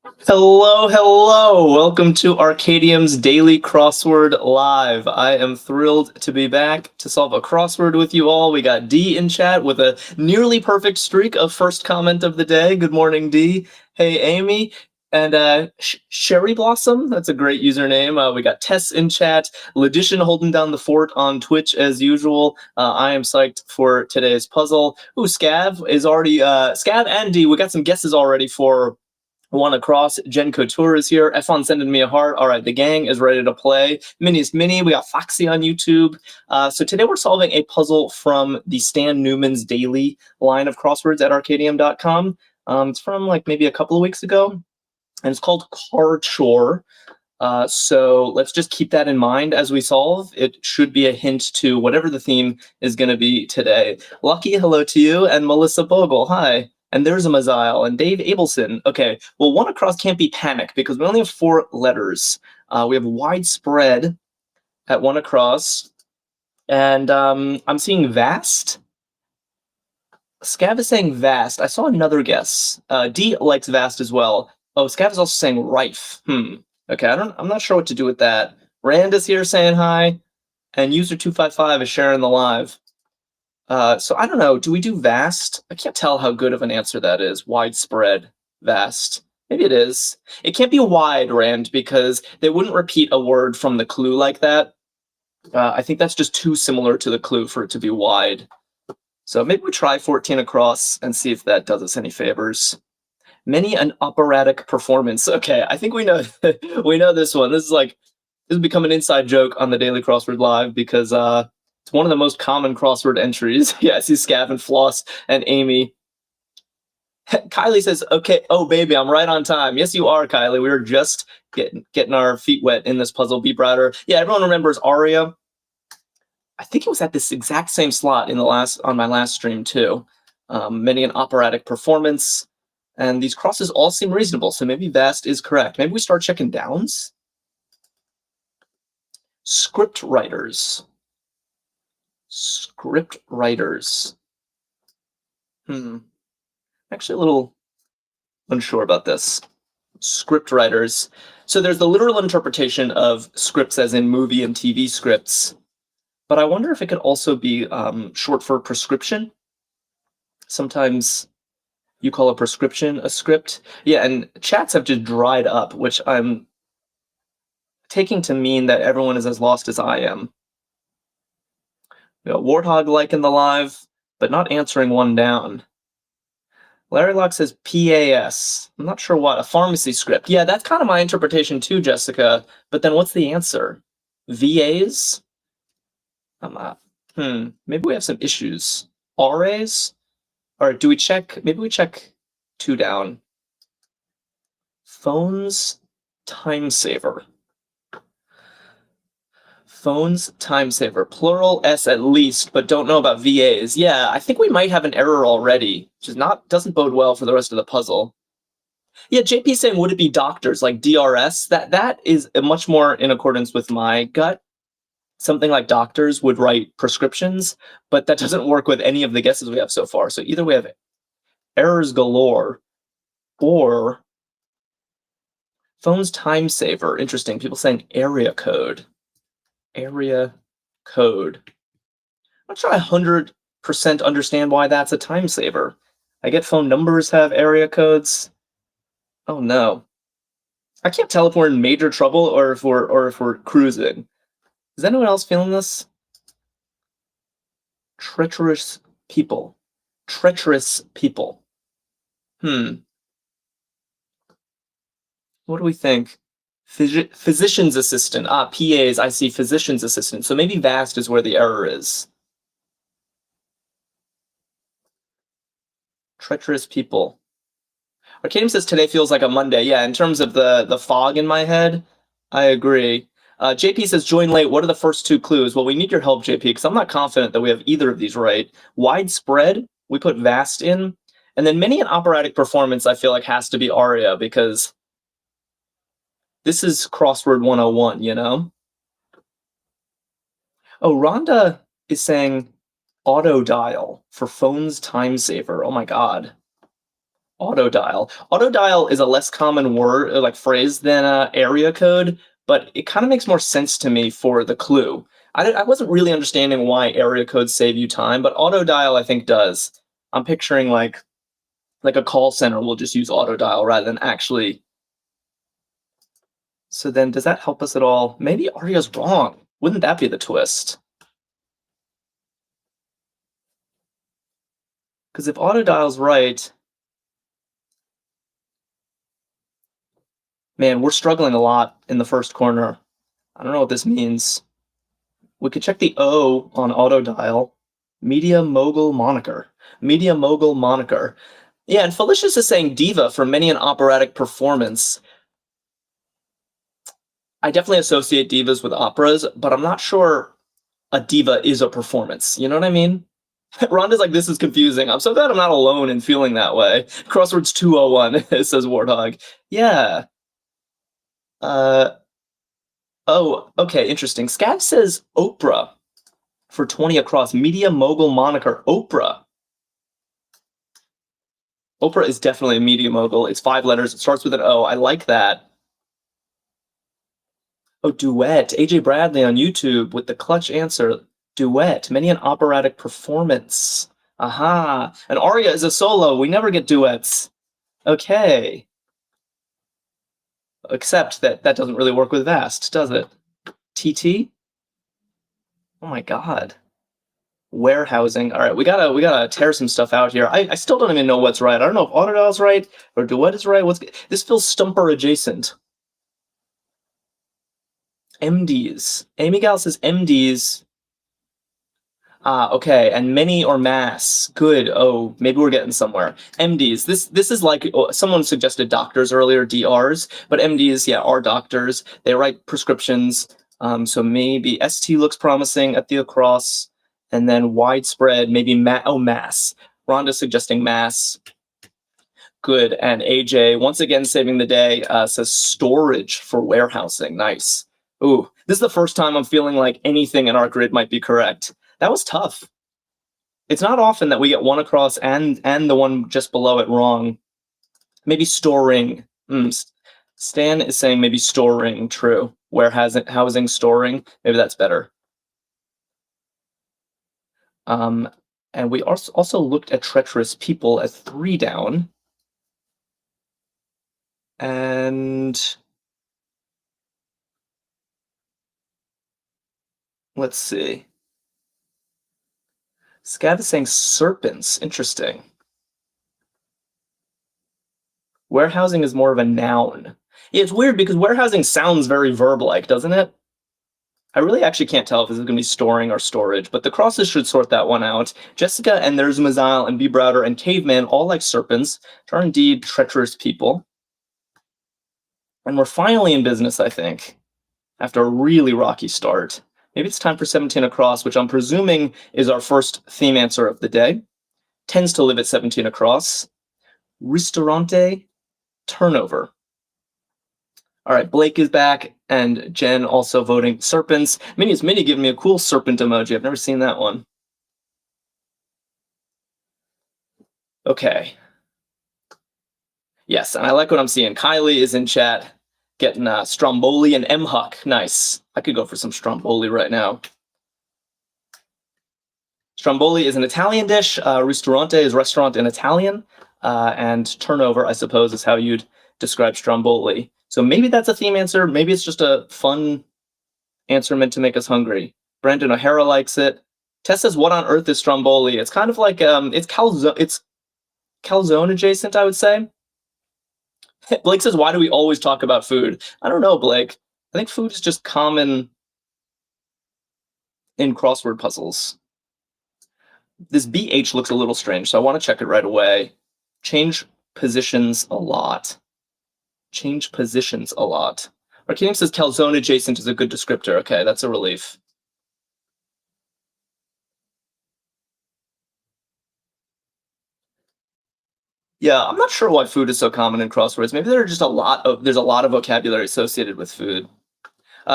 Hello, hello. Welcome to Arkadium's Daily Crossword Live. I am thrilled to be back to solve a crossword with you all. We got D in chat with a nearly perfect streak of first comment of the day. Good morning, D. Hey, Amy. And Sherry Blossom, that's a great username. We got Tess in chat. Ledition holding down the fort on Twitch as usual. I am psyched for today's puzzle. Ooh, Scav is already, Scav and D, we got some guesses already for one across. Jen Couture is here. Efon sending me a heart. All right, the gang is ready to play. Minnie's Minnie. We got Foxy on YouTube. So today we're solving a puzzle from the Stan Newman's Daily line of crosswords at Arkadium.com. It's from like maybe a couple of weeks ago, and it's called Car Chore. So let's just keep that in mind as we solve. It should be a hint to whatever the theme is going to be today. Lucky, hello to you, and Melissa Bogle, hi. And there's a Mazial, and Dave Abelson. Okay, well, one across can't be panic because we only have 4 letters. We have widespread at one across, and I'm seeing vast. Scav is saying vast. I saw another guess. D likes vast as well. Oh, Scav is also saying rife. Okay, I'm not sure what to do with that. Rand is here saying hi, and user255 is sharing the live. So I don't know. Do we do vast? I can't tell how good of an answer that is. Widespread, vast. Maybe it is. It can't be wide, Rand, because they wouldn't repeat a word from the clue like that. I think that's just too similar to the clue for it to be wide. So maybe we try 14 across and see if that does us any favors. Many an operatic performance. Okay, I think we know we know this one. This has become an inside joke on the Daily Crossword Live because it's one of the most common crossword entries. Yeah, I see Scav and Floss and Amy. Kylie says, okay, oh baby, I'm right on time. Yes, you are, Kylie. We were just getting our feet wet in this puzzle. Be brighter. Yeah, everyone remembers Aria. I think it was at this exact same slot on my last stream too. Many an operatic performance. And these crosses all seem reasonable, so maybe vast is correct. Maybe we start checking downs. Script writers. Script writers. Actually a little unsure about this. Script writers. So there's the literal interpretation of scripts as in movie and TV scripts, but I wonder if it could also be short for prescription. Sometimes you call a prescription a script. Yeah, and chats have just dried up, which I'm taking to mean that everyone is as lost as I am. Warthog liking the live, but not answering one down. Larry Locke says PAS. I'm not sure what. A pharmacy script. Yeah, that's kind of my interpretation too, Jessica. But then what's the answer? VAs? Maybe we have some issues. RAs? All right, do we check? Maybe we check 2 down. Phones time saver. Phones time saver. Plural S at least, but don't know about VAs. Yeah, I think we might have an error already, which doesn't bode well for the rest of the puzzle. Yeah, JP saying, would it be doctors, like DRS? That is much more in accordance with my gut. Something like doctors would write prescriptions, but that doesn't work with any of the guesses we have so far. So either we have errors galore, or phone's time saver. Interesting. People saying area code. Area code. I'm not sure I 100% understand why that's a time saver. I get phone numbers have area codes. Oh no. I can't tell if we're in major trouble or if we're cruising. Is anyone else feeling this? Treacherous people. Treacherous people. What do we think? Physician's assistant. PAs, I see physician's assistant. So maybe vast is where the error is. Treacherous people. Arkadium says today feels like a Monday. Yeah, in terms of the fog in my head, I agree. JP says join late. What are the first 2 clues? Well, we need your help, JP, because I'm not confident that we have either of these right. Widespread, we put vast in. And then many an operatic performance, I feel like, has to be aria, because this is crossword 101, you know? Oh, Rhonda is saying auto dial for phone's time saver. Oh my God. Autodial. Autodial is a less common word, like phrase than area code, but it kind of makes more sense to me for the clue. I wasn't really understanding why area codes save you time, but autodial I think does. I'm picturing like a call center will just use autodial rather than actually. So then does that help us at all? Maybe Arya's wrong. Wouldn't that be the twist? Because if autodial's right, man, we're struggling a lot in the first corner. I don't know what this means. We could check the O on autodial. Media mogul moniker. Media mogul moniker. Yeah, and Felicia's is saying diva for many an operatic performance. I definitely associate divas with operas, but I'm not sure a diva is a performance. You know what I mean? Rhonda's like, this is confusing. I'm so glad I'm not alone in feeling that way. Crosswords 201, says Warthog. Yeah. Oh, okay, interesting. Scav says Oprah for 20 across. Media mogul moniker, Oprah. Oprah is definitely a media mogul. It's 5 letters. It starts with an O. I like that. Oh, duet. AJ Bradley on YouTube with the clutch answer. Duet. Many an operatic performance. Aha. And Aria is a solo. We never get duets. Okay. Except that doesn't really work with Vast, does it? TT? Oh my god. Warehousing. All right, we gotta tear some stuff out here. I still don't even know what's right. I don't know if Autodial's right or Duet is right. This feels Stumper adjacent. MDs. Amy Gal says MDs. Okay, and many or mass. Good. Oh, maybe we're getting somewhere. MDs. This is like someone suggested doctors earlier, DRs, but MDs, yeah, are doctors. They write prescriptions. So maybe ST looks promising at the across, and then widespread, maybe mass. Rhonda's suggesting mass. Good. And AJ, once again saving the day, says storage for warehousing. Nice. Ooh, this is the first time I'm feeling like anything in our grid might be correct. That was tough. It's not often that we get one across and the one just below it wrong. Maybe storing. Stan is saying maybe storing. True. Housing, storing. Maybe that's better. And we also looked at treacherous people as 3 down. And let's see. Scav is saying serpents. Interesting. Warehousing is more of a noun. Yeah, it's weird because warehousing sounds very verb-like, doesn't it? I really actually can't tell if this is going to be storing or storage, but the crosses should sort that one out. Jessica and There's Mazile and B. Browder and Caveman all like serpents, which are indeed treacherous people. And we're finally in business, I think, after a really rocky start. Maybe it's time for 17 across, which I'm presuming is our first theme answer of the day. Tends to live at 17 across. Ristorante, turnover. All right, Blake is back, and Jen also voting serpents. Minnie's giving me a cool serpent emoji. I've never seen that one. Okay. Yes, and I like what I'm seeing. Kylie is in chat, getting Stromboli and M-Huck. Nice. I could go for some Stromboli right now. Stromboli is an Italian dish. Ristorante is restaurant in Italian. And turnover, I suppose, is how you'd describe Stromboli. So maybe that's a theme answer. Maybe it's just a fun answer meant to make us hungry. Brandon O'Hara likes it. Tess says, what on earth is Stromboli? It's kind of like, it's calzone adjacent, I would say. Blake says, why do we always talk about food? I don't know, Blake. I think food is just common in crossword puzzles. This BH looks a little strange, so I want to check it right away. Change positions a lot. Change positions a lot. Arkadium says calzone adjacent is a good descriptor. Okay, that's a relief. Yeah, I'm not sure why food is so common in crosswords. Maybe there's a lot of vocabulary associated with food.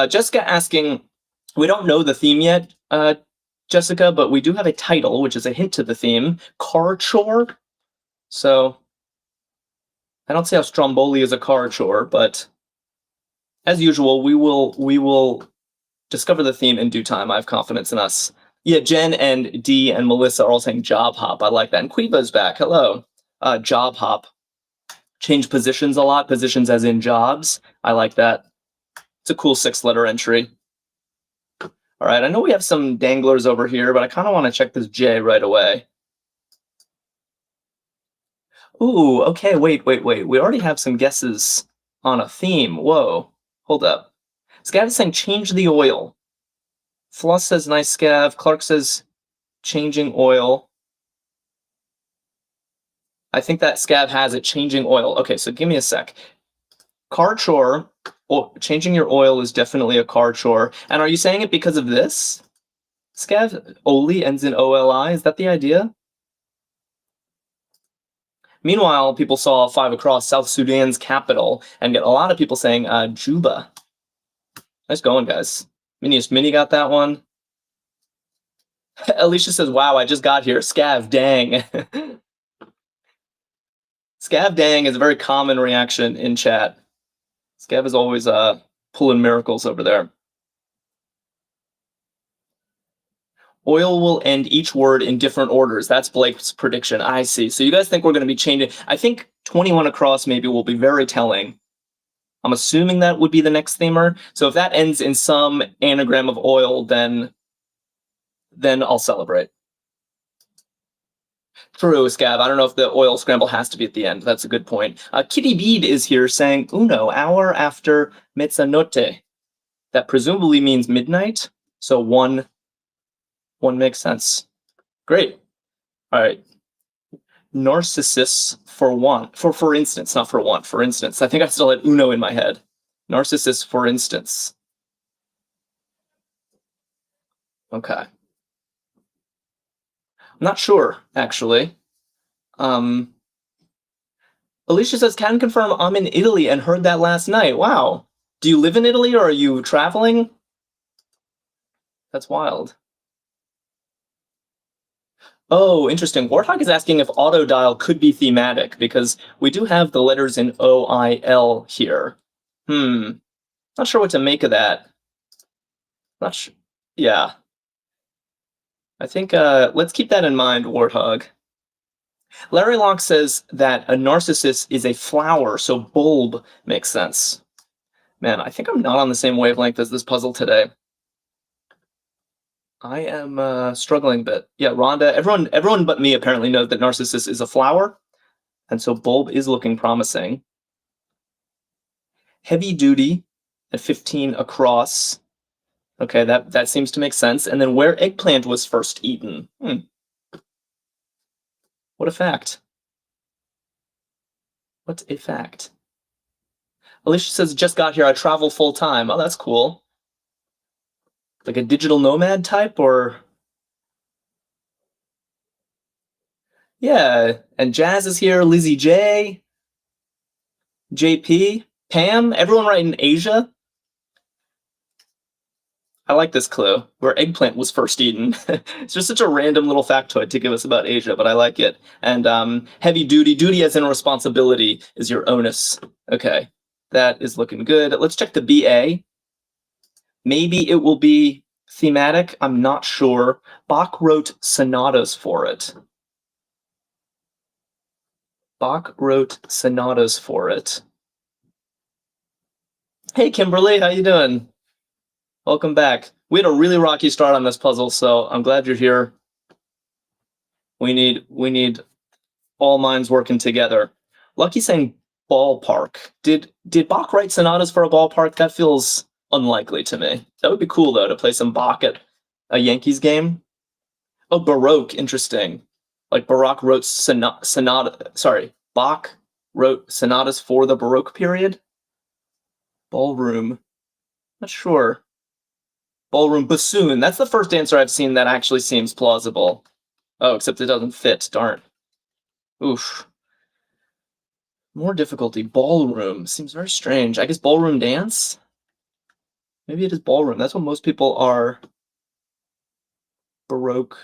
Jessica asking, we don't know the theme yet, Jessica, but we do have a title, which is a hint to the theme, car chore. So I don't see how Stromboli is a car chore, but as usual, we will discover the theme in due time. I have confidence in us. Yeah, Jen and Dee and Melissa are all saying job hop. I like that. And Quiva's back. Hello. Job hop. Change positions a lot. Positions as in jobs. I like that. It's a cool 6-letter entry. All right, I know we have some danglers over here, but I kind of want to check this J right away. Ooh, okay, wait. We already have some guesses on a theme. Whoa, hold up. Scav is saying change the oil. Floss says nice Scav. Clark says changing oil. I think that Scav has it, changing oil. Okay, so give me a sec. Car chore, changing your oil is definitely a car chore. And are you saying it because of this? Scav, Oli ends in OLI, is that the idea? Meanwhile, people saw 5 across South Sudan's capital and get a lot of people saying Juba. Nice going, guys. Miniest Mini got that one. Alicia says, wow, I just got here. Scav, dang. Scav, dang is a very common reaction in chat. Scav is always pulling miracles over there. Oil will end each word in different orders. That's Blake's prediction. I see. So you guys think we're going to be changing. I think 21 across maybe will be very telling. I'm assuming that would be the next themer. So if that ends in some anagram of oil, then I'll celebrate. True, Scav. I don't know if the oil scramble has to be at the end. That's a good point. Kitty Bead is here saying, uno, hour after mezzanotte. That presumably means midnight. So one makes sense. Great. All right. Narcissus for one. For instance, not for one. For instance. I think I still had uno in my head. Narcissus for instance. Okay. I'm not sure, actually. Alicia says, can confirm I'm in Italy and heard that last night. Wow. Do you live in Italy or are you traveling? That's wild. Oh, interesting. Warthog is asking if autodial could be thematic because we do have the letters in OIL here. Not sure what to make of that. Not sure. Yeah. I think let's keep that in mind, Warthog. Larry Locke says that a narcissus is a flower, so bulb makes sense. Man, I think I'm not on the same wavelength as this puzzle today. I am struggling a bit. Yeah, Rhonda, everyone but me apparently knows that narcissus is a flower, and so bulb is looking promising. Heavy duty at 15 across. Okay, that seems to make sense. And then where eggplant was first eaten. What a fact. What a fact. Alicia says, just got here. I travel full time. Oh, that's cool. Like a digital nomad type or... Yeah, and Jazz is here. Lizzie J. JP. Pam. Everyone right in Asia. I like this clue, where eggplant was first eaten. It's just such a random little factoid to give us about Asia, but I like it. And heavy duty as in responsibility is your onus. Okay, that is looking good. Let's check the BA. Maybe it will be thematic, I'm not sure. Bach wrote sonatas for it. Bach wrote sonatas for it. Hey, Kimberly, how you doing? Welcome back. We had a really rocky start on this puzzle, so I'm glad you're here. We need all minds working together. Lucky saying ballpark. Did Bach write sonatas for a ballpark? That feels unlikely to me. That would be cool though to play some Bach at a Yankees game. Oh, Baroque, interesting. Like Bach wrote Bach wrote sonatas for the Baroque period. Ballroom. Not sure. Ballroom bassoon. That's the first answer I've seen that actually seems plausible. Oh, except it doesn't fit. Darn. Oof. More difficulty. Ballroom. Seems very strange. I guess ballroom dance? Maybe it is ballroom. That's what most people are. Baroque.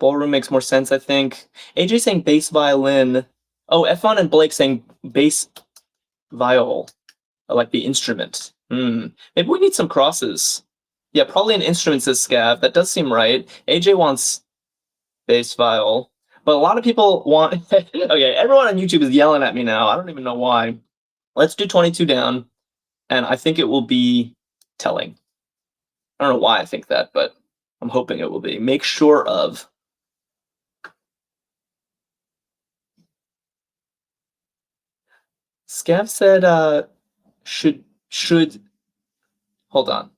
Ballroom makes more sense, I think. AJ saying bass violin. Oh, Efon and Blake saying bass viol, like the instrument. Maybe we need some crosses. Yeah, probably an instrument, says Scav. That does seem right. AJ wants bass viol, but a lot of people want. Okay, everyone on YouTube is yelling at me now. I don't even know why. Let's do 22 down, and I think it will be telling. I don't know why I think that, but I'm hoping it will be. Make sure of. Scav said should hold on.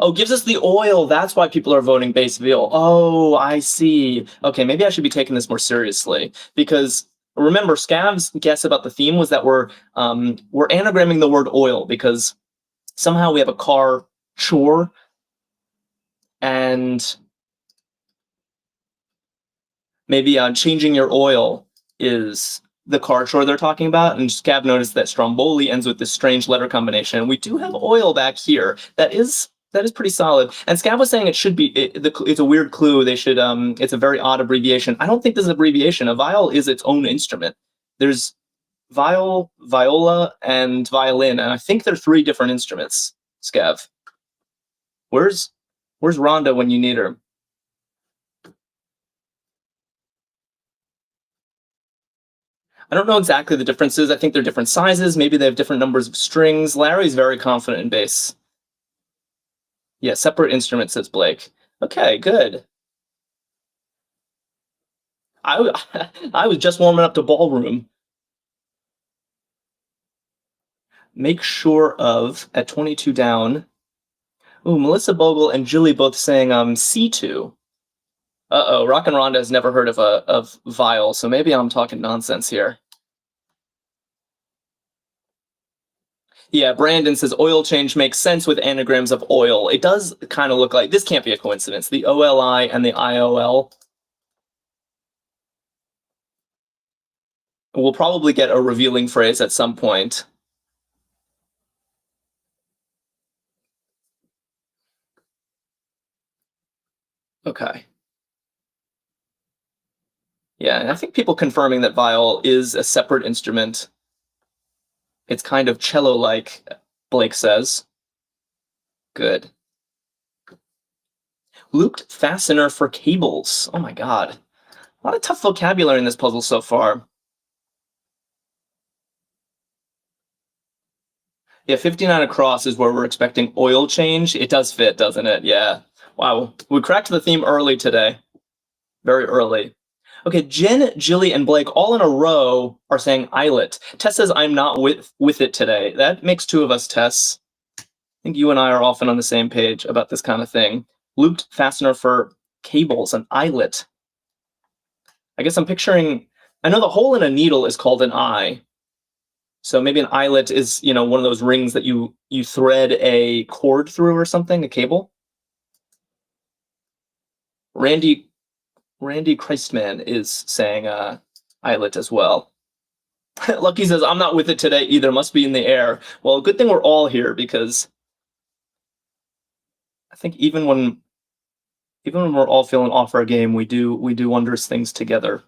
Oh, gives us the oil. That's why people are voting base veal. Oh, I see. Okay, maybe I should be taking this more seriously, because remember, Scav's guess about the theme was that we're anagramming the word oil because somehow we have a car chore, and maybe changing your oil is the car chore they're talking about. And Scav noticed that Stromboli ends with this strange letter combination. We do have oil back here. That is pretty solid. And Scav was saying it should be, it's a weird clue. They should, it's a very odd abbreviation. I don't think this is an abbreviation. A viol is its own instrument. There's viol, viola, and violin. And I think they're 3 different instruments, Scav. Where's Rhonda when you need her? I don't know exactly the differences. I think they're different sizes. Maybe they have different numbers of strings. Larry's very confident in bass. Yeah, separate instruments, says Blake. Okay, good. I was just warming up to ballroom. Make sure of at 22 down. Ooh, Melissa Bogle and Julie both saying C2. Uh-oh, Rock and Rhonda has never heard of viol, so maybe I'm talking nonsense here. Yeah, Brandon says oil change makes sense with anagrams of oil. It does kind of look like, this can't be a coincidence. The OLI and the IOL. We'll probably get a revealing phrase at some point. Okay. Yeah, and I think people confirming that viol is a separate instrument. It's kind of cello-like, Blake says. Good. Looped fastener for cables. Oh my god. A lot of tough vocabulary in this puzzle so far. Yeah, 59 across is where we're expecting oil change. It does fit, doesn't it? Yeah. Wow. We cracked the theme early today. Very early. Okay, Jen, Jilly, and Blake all in a row are saying eyelet. Tess says, I'm not with it today. That makes 2 of us, Tess. I think you and I are often on the same page about this kind of thing. Looped fastener for cables, an eyelet. I guess I'm picturing, I know the hole in a needle is called an eye. So maybe an eyelet is, one of those rings that you thread a cord through or something, a cable. Randy Christman is saying eyelet as well. Lucky says, I'm not with it today either. Must be in the air. Well, good thing we're all here, because I think even when we're all feeling off our game, we do wondrous things together.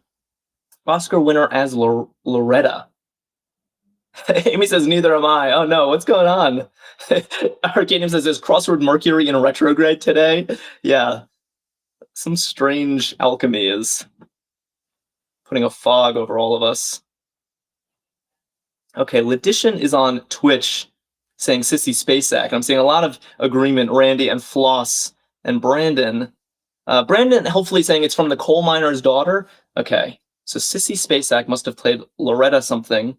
Oscar winner as Loretta. Amy says, neither am I. Oh no, what's going on? Arkadium says, is Crossword Mercury in retrograde today? Yeah. Some strange alchemy is putting a fog over all of us. Okay, Ledition is on Twitch saying Sissy Spacek. And I'm seeing a lot of agreement, Randy and Floss and Brandon. Brandon hopefully saying it's from the coal miner's daughter. Okay, so Sissy Spacek must have played Loretta something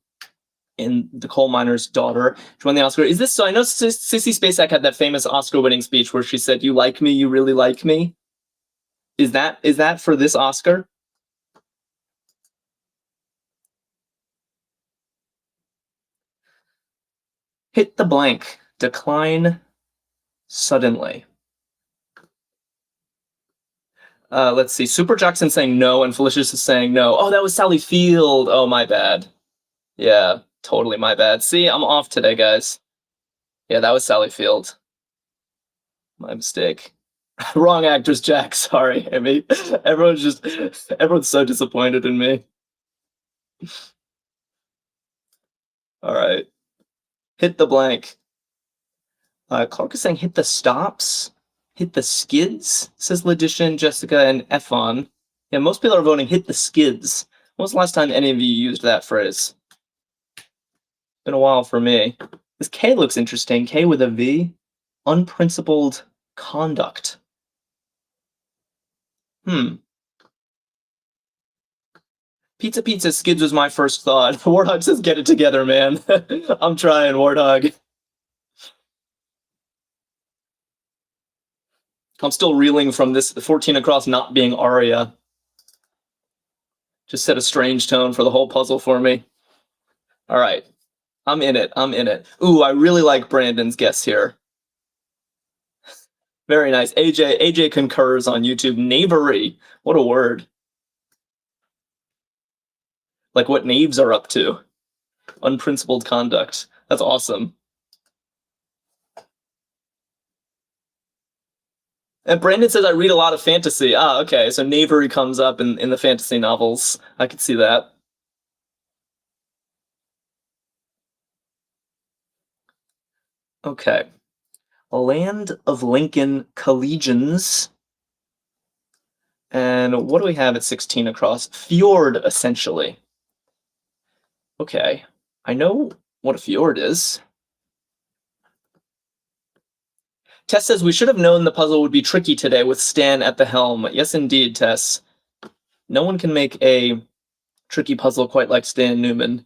in the coal miner's daughter. She won the Oscar. Is this, so I know Sissy Spacek had that famous Oscar-winning speech where she said, you like me, you really like me. Is that for this Oscar? Hit the blank. Decline suddenly. Let's see. Super Jackson saying no, and Felicious is saying no. Oh, that was Sally Field. Oh, my bad. Yeah, totally my bad. See, I'm off today, guys. Yeah, that was Sally Field. My mistake. Wrong actress, Jack. Sorry, Amy. Everyone's so disappointed in me. All right. Hit the blank. Clark is saying hit the stops, hit the skids, says Logician, Jessica, and Efon. Yeah, most people are voting hit the skids. When was the last time any of you used that phrase? Been a while for me. This K looks interesting. K with a V. Unprincipled conduct. Pizza Pizza Skids was my first thought. Warthog says get it together, man. I'm trying, Warthog. I'm still reeling from this 14 across not being Aria. Just set a strange tone for the whole puzzle for me. All right. I'm in it. I'm in it. Ooh, I really like Brandon's guess here. Very nice. AJ concurs on YouTube. Knavery. What a word. Like what knaves are up to. Unprincipled conduct. That's awesome. And Brandon says I read a lot of fantasy. Ah, okay. So knavery comes up in the fantasy novels. I could see that. Okay. Land of Lincoln Collegians. And what do we have at 16 across? Fjord, essentially. Okay. I know what a fjord is. Tess says we should have known the puzzle would be tricky today with Stan at the helm. Yes, indeed, Tess. No one can make a tricky puzzle quite like Stan Newman.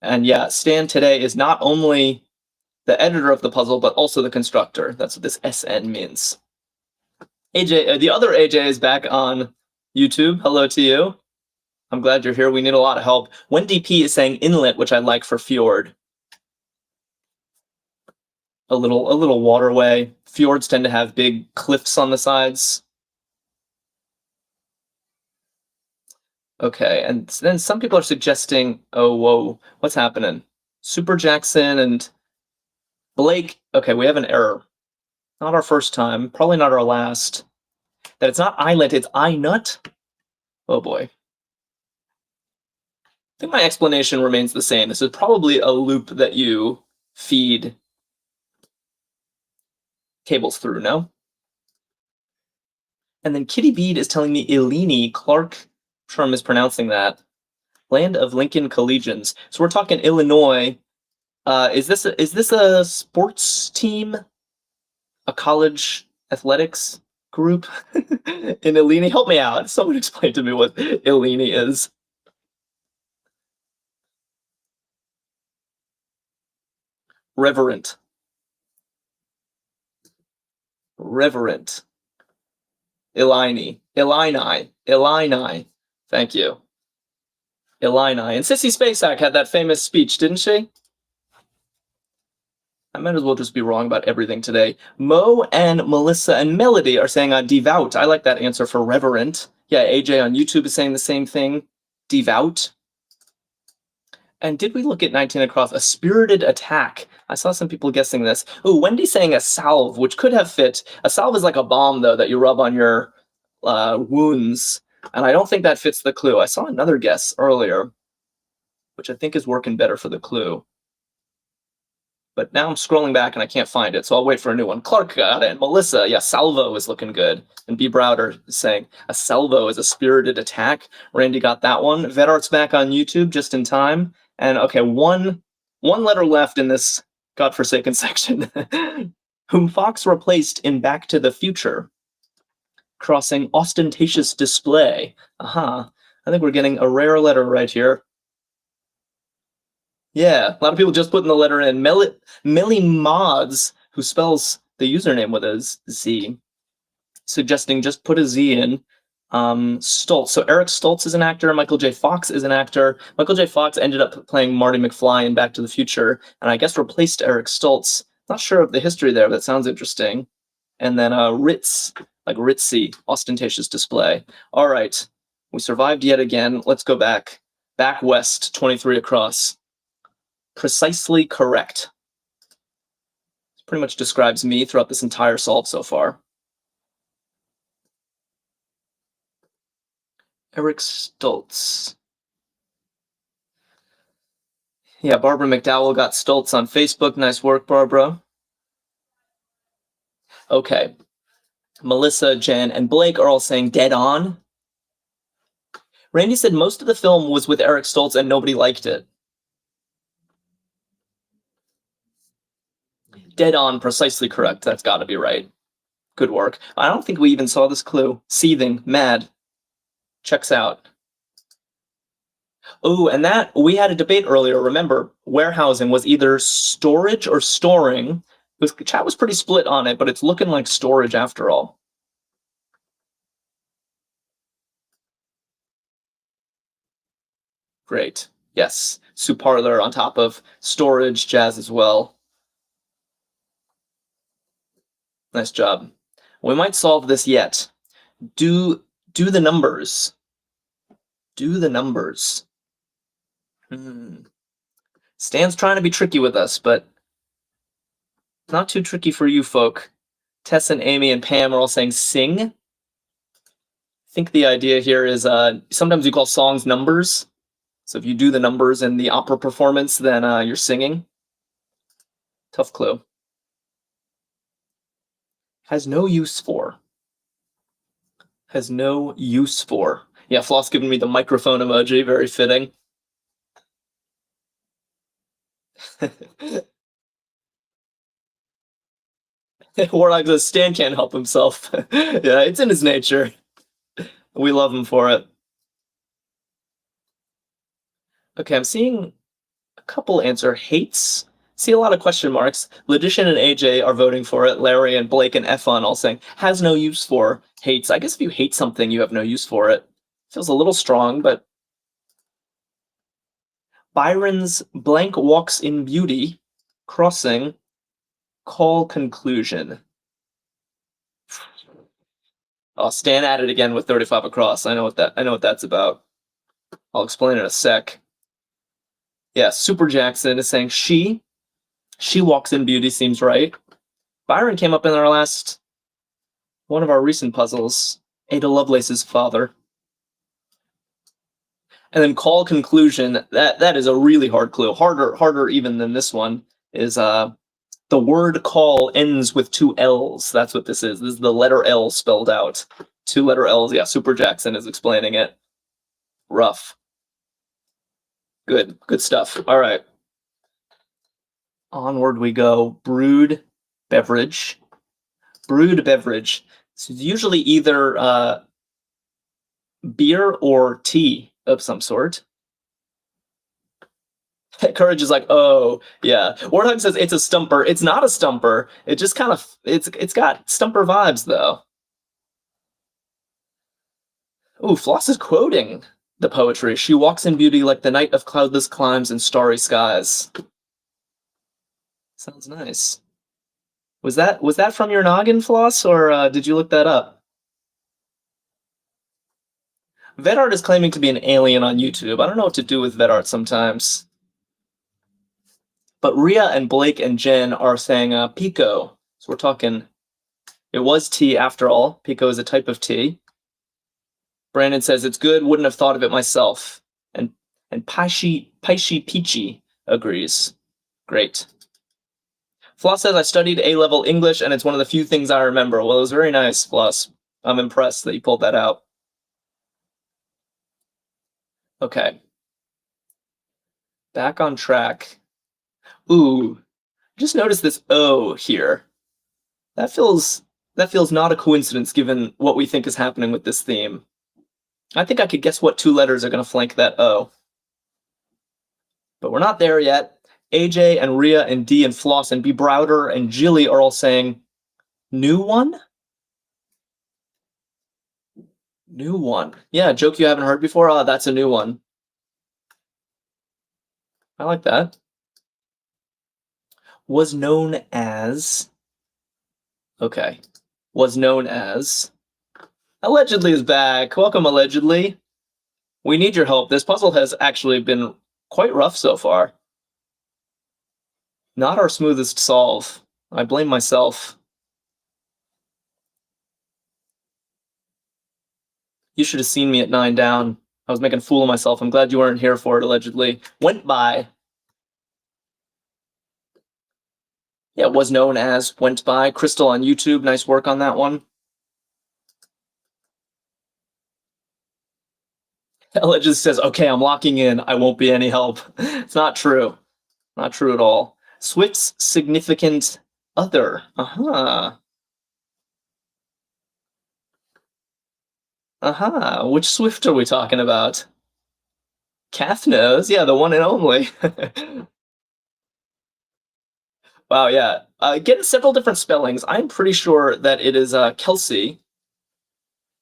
And yeah, Stan today is not only the editor of the puzzle, but also the constructor. That's what this SN means. AJ, the other AJ is back on YouTube. Hello to you. I'm glad you're here. We need a lot of help. Wendy P is saying inlet, which I like for fjord. A little waterway. Fjords tend to have big cliffs on the sides. Okay, and then some people are suggesting, oh, whoa, what's happening? Super Jackson and Blake. Okay, we have an error. Not our first time, probably not our last. That it's not islet, it's I-nut. Oh boy. I think my explanation remains the same. This is probably a loop that you feed cables through, no? And then Kitty Bead is telling me Illini, Clark, I'm sure I'm mispronouncing that. Land of Lincoln Collegians. So we're talking Illinois. Is this a sports team? A college athletics group in Illini? Help me out. Someone explain to me what Illini is. Reverent. Reverent. Illini. Thank you. Illini. And Sissy Spacek had that famous speech, didn't she? I might as well just be wrong about everything today. Mo and Melissa and Melody are saying devout. I like that answer for reverent. Yeah, AJ on YouTube is saying the same thing. Devout. And did we look at 19 across? A spirited attack. I saw some people guessing this. Ooh, Wendy's saying a salve, which could have fit. A salve is like a balm, though, that you rub on your wounds. And I don't think that fits the clue. I saw another guess earlier, which I think is working better for the clue. But now I'm scrolling back and I can't find it, so I'll wait for a new one. Clark got it. Melissa, yeah, salvo is looking good. And B. Browder is saying a salvo is a spirited attack. Randy got that one. Vedart's back on YouTube just in time. And okay, one letter left in this godforsaken section. Whom Fox replaced in Back to the Future. Crossing ostentatious display. Aha. I think we're getting a rare letter right here. Yeah, a lot of people just putting the letter in. Melly Mods, who spells the username with a Z, suggesting just put a Z in. Stoltz. So Eric Stoltz is an actor. Michael J. Fox is an actor. Michael J. Fox ended up playing Marty McFly in Back to the Future, and I guess replaced Eric Stoltz. Not sure of the history there, but that sounds interesting. And then Ritz, like ritzy, ostentatious display. All right, we survived yet again. Let's go back. Back west, 23 across. Precisely correct. This pretty much describes me throughout this entire solve so far. Eric Stoltz. Yeah, Barbara McDowell got Stultz on Facebook. Nice work, Barbara. Okay. Melissa, Jen, and Blake are all saying dead on. Randy said most of the film was with Eric Stoltz and nobody liked it. Dead on, precisely correct. That's got to be right. Good work. I don't think we even saw this clue. Seething, mad. Checks out. Oh, and that, we had a debate earlier. Remember, warehousing was either storage or storing. Chat was pretty split on it, but it's looking like storage after all. Great. Yes. Soup parlor on top of storage, jazz as well. Nice job. We might solve this yet. Do the numbers. Do the numbers. Stan's trying to be tricky with us, but not too tricky for you folk. Tess and Amy and Pam are all saying sing. I think the idea here is sometimes you call songs numbers. So if you do the numbers in the opera performance, then you're singing. Tough clue. Has no use for. Has no use for. Yeah, Floss giving me the microphone emoji, very fitting. Warlock says Stan can't help himself. Yeah, it's in his nature. We love him for it. Okay, I'm seeing a couple answer hates. See a lot of question marks. Logician and AJ are voting for it. Larry and Blake and Efon all saying has no use for. Hates. I guess if you hate something, you have no use for it. Feels a little strong, but Byron's blank walks in beauty. Crossing. Call conclusion. Oh, Stan at it again with 35 across. I know what that's about. I'll explain in a sec. Yeah, Super Jackson is saying she walks in beauty seems right. Byron came up in our last one of our recent puzzles. Ada Lovelace's father. And then call conclusion. That is a really hard clue. Harder even than this one is the word call ends with two L's. That's what this is. This is the letter L spelled out. Two letter L's. Yeah, Super Jackson is explaining it. Rough. Good stuff. All right. Onward we go. Brewed beverage. Brewed beverage. So it's usually either beer or tea of some sort. Courage is like, oh, yeah. Warthog says it's a stumper. It's not a stumper. It just kind of, it's got stumper vibes, though. Ooh, Floss is quoting the poetry. She walks in beauty like the night of cloudless climes and starry skies. Sounds nice. Was that from your noggin, Floss, or did you look that up? Vedart is claiming to be an alien on YouTube. I don't know what to do with Vedart sometimes. But Rhea and Blake and Jen are saying Pico. So we're talking, it was tea after all. Pico is a type of tea. Brandon says it's good, wouldn't have thought of it myself. And Paishi Peachy agrees. Great. Floss says I studied A-level English and it's one of the few things I remember. Well, it was very nice, Floss. I'm impressed that you pulled that out. Okay. Back on track. Ooh, just notice this O here. That feels not a coincidence given what we think is happening with this theme. I think I could guess what two letters are going to flank that O. But we're not there yet. AJ and Rhea and D and Floss and B. Browder and Jilly are all saying new one? New one. Yeah, a joke you haven't heard before? Oh, that's a new one. I like that. Was known as. Okay. Was known as. Allegedly is back. Welcome, Allegedly. We need your help. This puzzle has actually been quite rough so far. Not our smoothest solve. I blame myself. You should have seen me at 9 down. I was making a fool of myself. I'm glad you weren't here for it, Allegedly. Went by. Yeah, was known as, went by. Crystal on YouTube, nice work on that one. Ella just says, okay, I'm locking in. I won't be any help. It's not true. Not true at all. Swift's significant other. Uh-huh. Uh-huh. Which Swift are we talking about? Kath knows. Yeah, the one and only. Wow, yeah. Getting several different spellings. I'm pretty sure that it is Kelsey.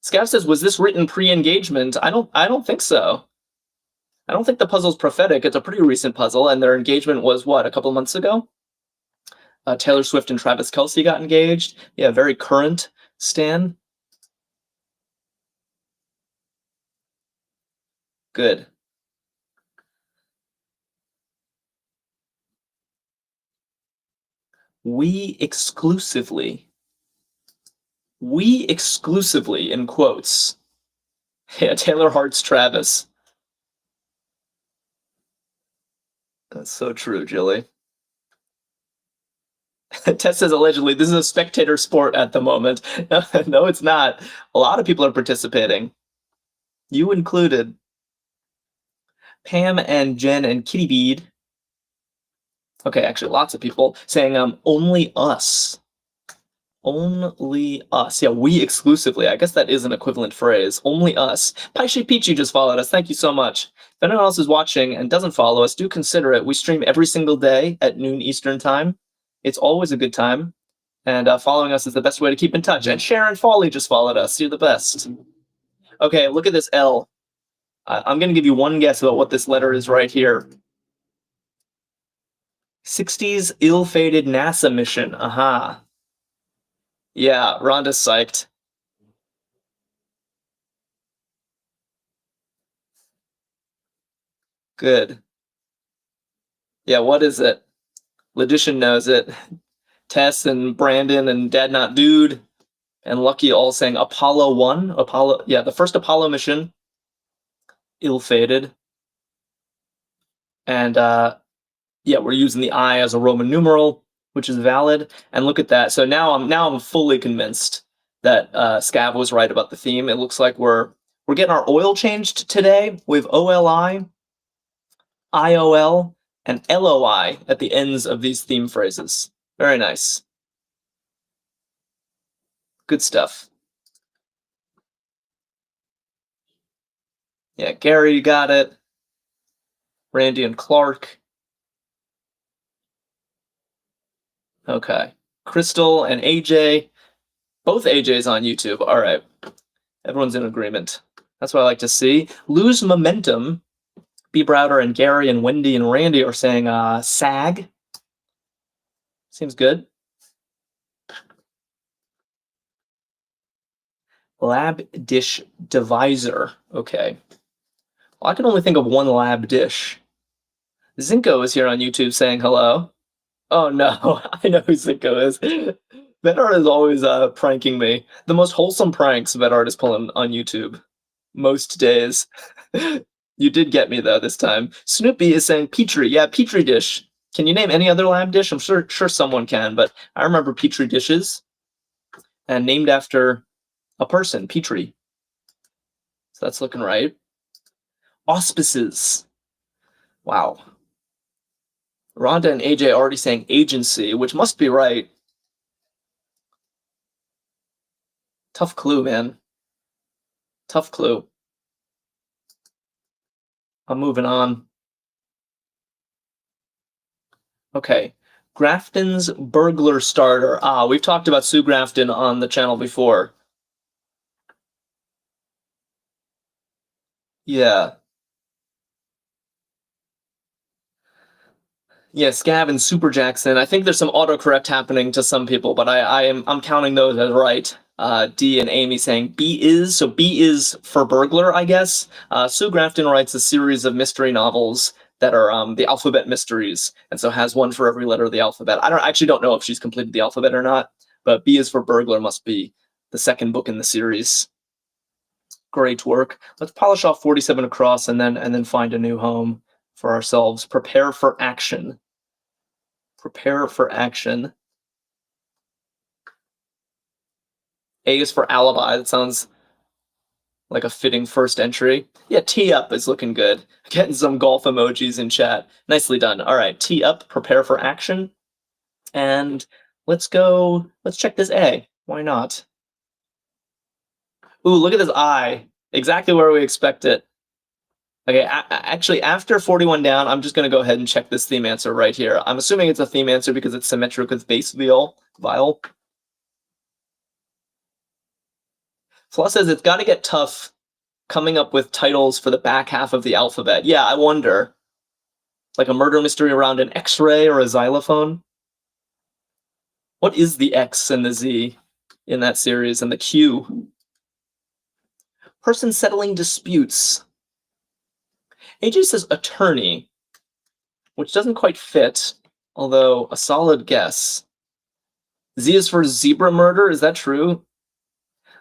Scav says, was this written pre-engagement? I don't think so. I don't think the puzzle's prophetic. It's a pretty recent puzzle, and their engagement was what, a couple months ago? Taylor Swift and Travis Kelce got engaged. Yeah, very current stan. Good. We exclusively. We exclusively, in quotes. Yeah, Taylor Hart's Travis. That's so true, Jilly. Tess says allegedly, this is a spectator sport at the moment. No, it's not. A lot of people are participating. You included. Pam and Jen and Kitty Bead. Okay, actually, lots of people saying only us. Only us. Yeah, we exclusively. I guess that is an equivalent phrase. Only us. Paishi Peachy just followed us. Thank you so much. If anyone else is watching and doesn't follow us, do consider it. We stream every single day at noon Eastern time. It's always a good time. And following us is the best way to keep in touch. And Sharon Foley just followed us. You're the best. Okay, look at this L. I'm going to give you one guess about what this letter is right here. 60s ill-fated NASA mission. Aha. Yeah, Rhonda's psyched. Good. Yeah, what is it? Logician knows it. Tess and Brandon and Dad Not Dude and Lucky all saying Apollo 1. Apollo, yeah, the first Apollo mission. Ill-fated. And yeah, we're using the I as a Roman numeral, which is valid. And look at that. So now I'm fully convinced that Scav was right about the theme. It looks like we're getting our oil changed today with OLI, IOL, and LOI at the ends of these theme phrases. Very nice. Good stuff. Yeah, Gary got it. Randy and Clark. Okay. Crystal and AJ. Both AJs on YouTube. All right. Everyone's in agreement. That's what I like to see. Lose momentum. B. Browder and Gary and Wendy and Randy are saying SAG. Seems good. Lab dish divisor. Okay. Well, I can only think of one lab dish. Zinko is here on YouTube saying hello. Oh no, I know who Zinko is. Vedart is always pranking me. The most wholesome pranks Vedart is pulling on YouTube. Most days. You did get me though this time. Snoopy is saying Petri. Yeah, Petri dish. Can you name any other lab dish? I'm sure someone can, but I remember Petri dishes. And named after a person, Petri. So that's looking right. Auspices. Wow. Rhonda and AJ already saying agency, which must be right. Tough clue, man. Tough clue. I'm moving on. Okay. Grafton's Burglar Starter. Ah, we've talked about Sue Grafton on the channel before. Yeah. Yeah, Scav and Super Jackson. I think there's some autocorrect happening to some people, but I'm counting those as right. D and Amy saying B is, so B is for burglar, I guess. Sue Grafton writes a series of mystery novels that are the alphabet mysteries, and so has one for every letter of the alphabet. I actually don't know if she's completed the alphabet or not, but B is for burglar must be the second book in the series. Great work. Let's polish off 47 across and then find a new home for ourselves. Prepare for action. Prepare for action. A is for alibi. That sounds like a fitting first entry. Yeah, tee up is looking good. Getting some golf emojis in chat. Nicely done. All right, tee up, prepare for action. And let's check this A. Why not? Ooh, look at this I. Exactly where we expect it. Okay, actually, after 41 down, I'm just going to go ahead and check this theme answer right here. I'm assuming it's a theme answer because it's symmetric with bass viol. Plus says it's got to get tough coming up with titles for the back half of the alphabet. Yeah, I wonder. Like a murder mystery around an X-ray or a xylophone? What is the X and the Z in that series, and the Q? Person settling disputes. AJ says attorney, which doesn't quite fit, although a solid guess. Z is for zebra murder, is that true?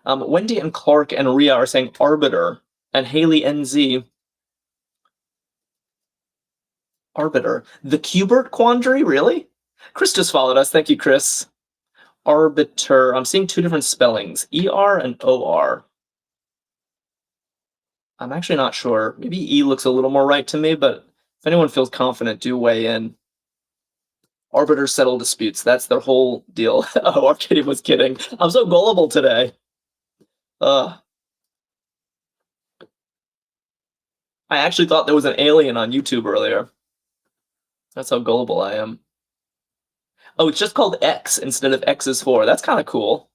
Wendy and Clark and Rhea are saying arbiter, and Haley NZ. Arbiter. The Cubert quandary, really? Chris just followed us, thank you, Chris. Arbiter, I'm seeing two different spellings, ER and OR. I'm actually not sure. Maybe E looks a little more right to me, but if anyone feels confident, do weigh in. Arbiters settle disputes. That's their whole deal. Oh, Arkadium was kidding. I'm so gullible today. I actually thought there was an alien on YouTube earlier. That's how gullible I am. Oh, it's just called X instead of X is for. That's kind of cool.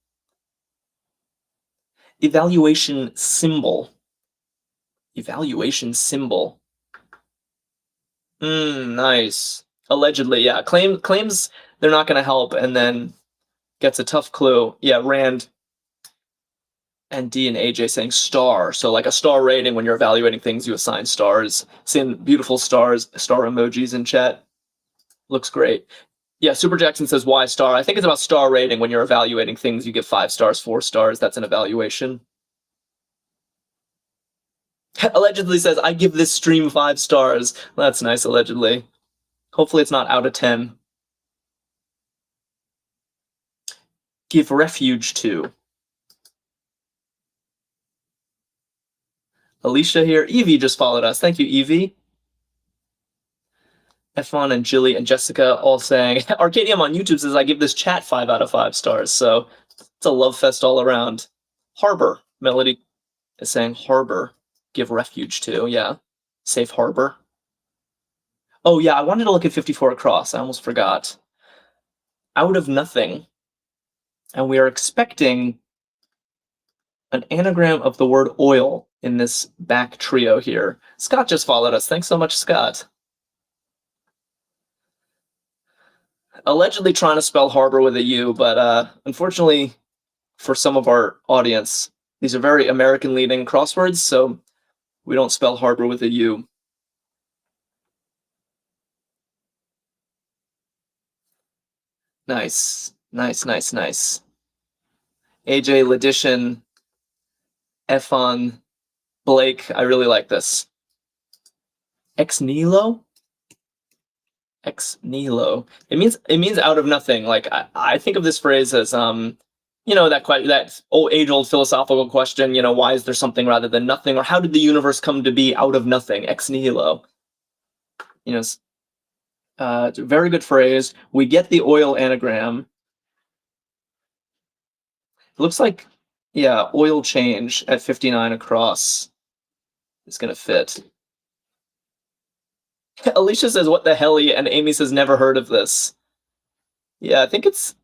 Evaluation symbol. Evaluation symbol. Nice. Allegedly, yeah. Claims they're not going to help, and then gets a tough clue. Yeah, Rand and D and AJ saying star. So like a star rating, when you're evaluating things, you assign stars. Seeing beautiful stars, star emojis in chat. Looks great. Yeah, Super Jackson says why star. I think it's about star rating. When you're evaluating things, you give 5 stars, 4 stars. That's an evaluation. Allegedly says, I give this stream 5 stars. That's nice, allegedly. Hopefully it's not out of 10. Give refuge to. Alicia here. Evie just followed us. Thank you, Evie. Efon and Jilly and Jessica all saying, Arkadium on YouTube says, I give this chat 5 out of 5 stars. So it's a love fest all around. Harbor. Melody is saying harbor. Give refuge to. Yeah. Safe harbor. Oh, yeah. I wanted to look at 54 across. I almost forgot. Out of nothing. And we are expecting an anagram of the word oil in this back trio here. Scott just followed us. Thanks so much, Scott. Allegedly trying to spell harbor with a U, but unfortunately for some of our audience, these are very American-leaning crosswords, so we don't spell harbor with a U. Nice. Nice, nice, nice. AJ, Ledition, Efon, Blake, I really like this. Ex nihilo? Ex nihilo. It means out of nothing. Like I think of this phrase as that old age-old philosophical question, why is there something rather than nothing, or how did the universe come to be out of nothing? Ex nihilo. It's a very good phrase. We get the oil anagram. It looks like, yeah, oil change at 59 across is gonna fit. Alicia says, what the helly? And Amy says, never heard of this. Yeah, I think it's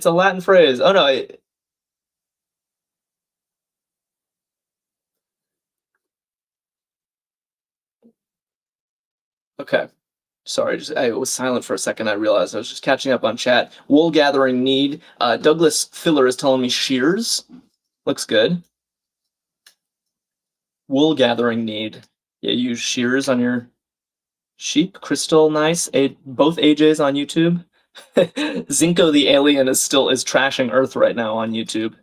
a Latin phrase. Oh, no. Okay. Sorry, I was silent for a second. I realized I was just catching up on chat. Wool gathering need. Douglas Filler is telling me shears. Looks good. Wool gathering need. Yeah, use shears on your sheep. Crystal, nice. Both AJs on YouTube. Zinko the alien is trashing Earth right now on YouTube.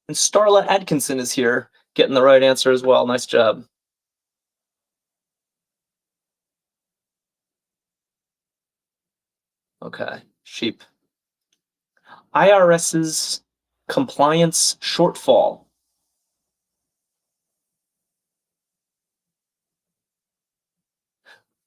And Starla Atkinson is here, getting the right answer as well. Nice job. Okay, sheep. IRS's Compliance shortfall.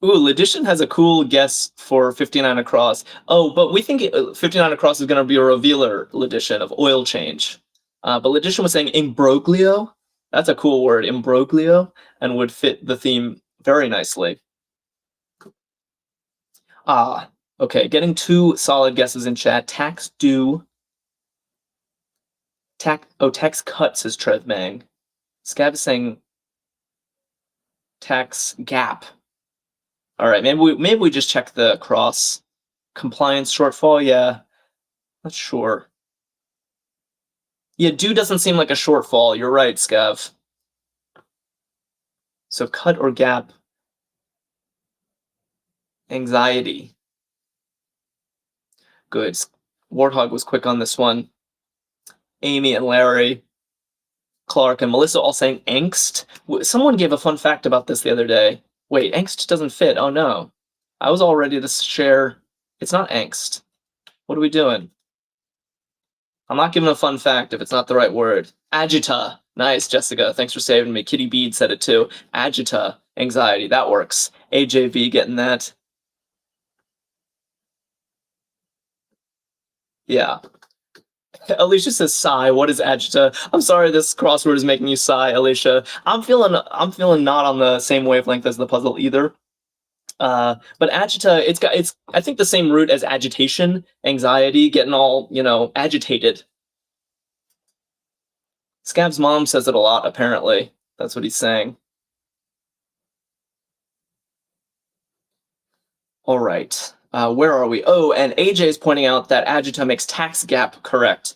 Ooh, Ledition has a cool guess for 59 across. Oh, but we think 59 across is going to be a revealer Ledition of oil change. But Ledition was saying imbroglio. That's a cool word, imbroglio, and would fit the theme very nicely. Ah, okay, getting two solid guesses in chat. Tax due. Tax cut, says Trevmang. Scav is saying tax gap. All right, maybe we just check the cross. Compliance shortfall, yeah. Not sure. Yeah, due doesn't seem like a shortfall. You're right, Scav. So cut or gap. Anxiety. Good. Warthog was quick on this one. Amy and Larry, Clark and Melissa all saying angst. Someone gave a fun fact about this the other day. Wait, angst doesn't fit. Oh no. I was all ready to share. It's not angst. What are we doing? I'm not giving a fun fact if it's not the right word. Agita. Nice, Jessica. Thanks for saving me. Kitty Bead said it too. Agita. Anxiety. That works. AJV getting that. Yeah. Alicia says sigh. What is agita? I'm sorry this crossword is making you sigh, Alicia. I'm feeling not on the same wavelength as the puzzle either. But agita, it's I think the same root as agitation, anxiety, getting all, agitated. Scab's mom says it a lot, apparently. That's what he's saying. All right. Where are we? Oh, and AJ is pointing out that agita makes tax gap correct.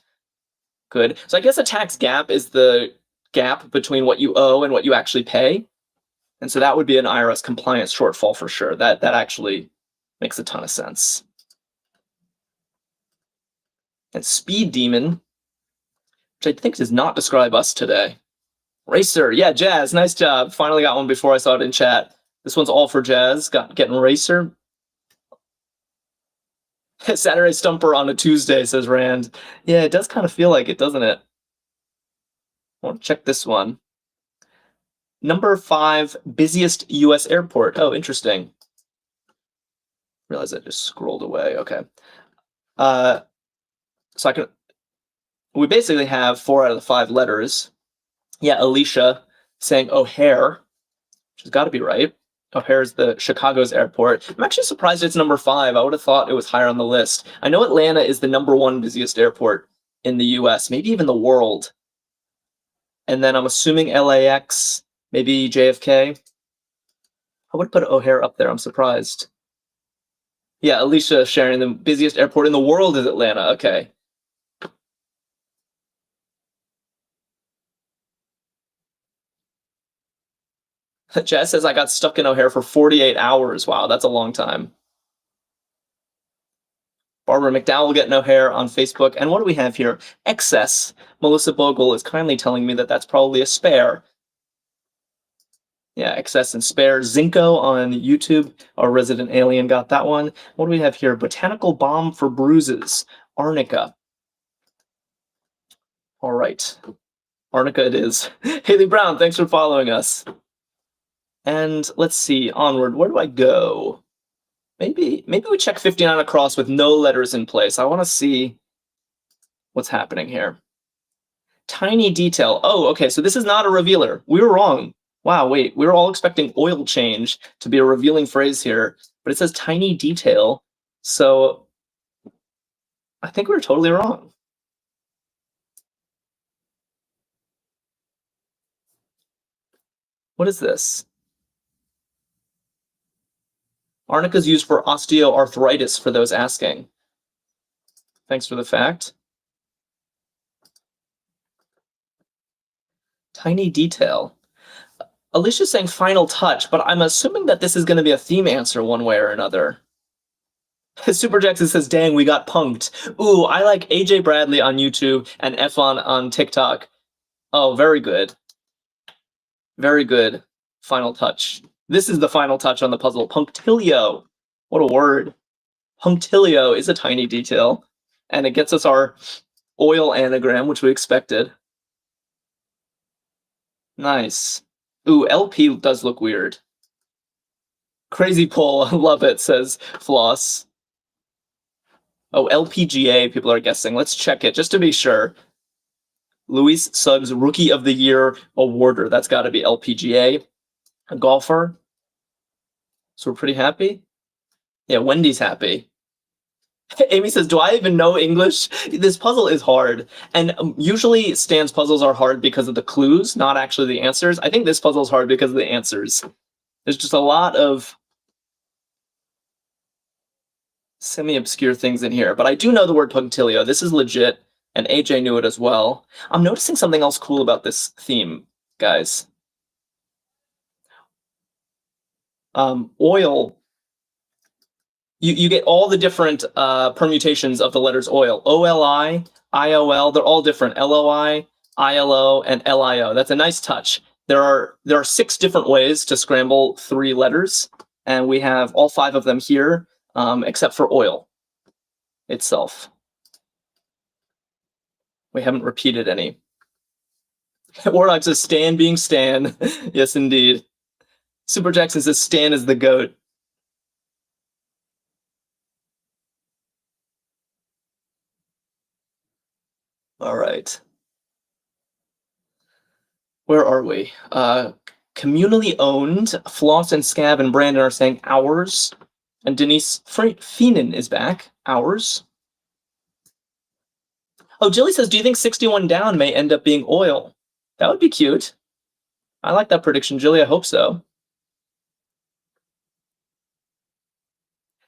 Good. So I guess a tax gap is the gap between what you owe and what you actually pay. And so that would be an IRS compliance shortfall for sure. That actually makes a ton of sense. And Speed Demon, which I think does not describe us today. Racer, yeah, Jazz, nice job. Finally got one before I saw it in chat. This one's all for Jazz. Getting Racer. Saturday Stumper on a Tuesday, says Rand. Yeah, it does kind of feel like it, doesn't it? I want to check this one. Number 5, busiest U.S. airport. Oh, interesting. Realize I just scrolled away. Okay. So we basically have 4 out of the 5 letters. Yeah, Alicia saying O'Hare, which has got to be right. O'Hare is the Chicago's airport. I'm actually surprised it's number 5. I would have thought it was higher on the list. I know Atlanta is the number 1 busiest airport in the U.S., maybe even the world. And then I'm assuming LAX, maybe JFK. I would put O'Hare up there. I'm surprised. Yeah, Alicia sharing the busiest airport in the world is Atlanta. Okay. Jazz says I got stuck in O'Hare for 48 hours. Wow, that's a long time. Barbara McDowell getting O'Hare on Facebook. And what do we have here? Excess. Melissa Bogle is kindly telling me that that's probably a spare. Yeah, excess and spare. Zinco on YouTube. Our resident alien got that one. What do we have here? Botanical balm for bruises. Arnica. All right. Arnica it is. Haley Brown, thanks for following us. And let's see, onward. Where do I go? Maybe we check 59 across with no letters in place. I want to see what's happening here. Tiny detail. Oh, okay, so this is not a revealer. We were wrong. Wow, wait, we were all expecting oil change to be a revealing phrase here, but it says tiny detail. So I think we were totally wrong. What is this? Arnica is used for osteoarthritis for those asking. Thanks for the fact. Tiny detail. Alicia's saying final touch, but I'm assuming that this is going to be a theme answer one way or another. Super Jackson says, dang, we got punked. Ooh, I like AJ Bradley on YouTube and Efon on TikTok. Oh, very good. Very good. Final touch. This is the final touch on the puzzle. Punctilio. What a word. Punctilio is a tiny detail, and it gets us our Oil anagram, which we expected. Nice. Ooh, LP does look weird. Crazy pull, love it, says Floss. Oh, LPGA, people are guessing. Let's check it just to be sure. Luis Suggs, Rookie of the Year awarder. That's got to be LPGA. A golfer. So we're pretty happy. Yeah, Wendy's happy. Amy says, do I even know English? This puzzle is hard. And usually Stan's puzzles are hard because of the clues, not actually the answers. I think this puzzle is hard because of the answers. There's just a lot of semi-obscure things in here. But I do know the word punctilio. This is legit. And AJ knew it as well. I'm noticing something else cool about this theme, guys. Oil. You get all the different permutations of the letters oil. OLI, IOL, they're all different. LOI, ILO, and LIO. That's a nice touch. There are 6 different ways to scramble 3 letters, and we have all 5 of them here, except for oil itself. We haven't repeated any. Warlock says Stan being Stan. Yes, indeed. Super Jackson says Stan is the GOAT. All right. Where are we? Communally owned. Floss and Scav and Brandon are saying ours. And Denise Feenan is back. Ours. Oh, Jilly says, do you think 61 down may end up being oil? That would be cute. I like that prediction, Jilly. I hope so.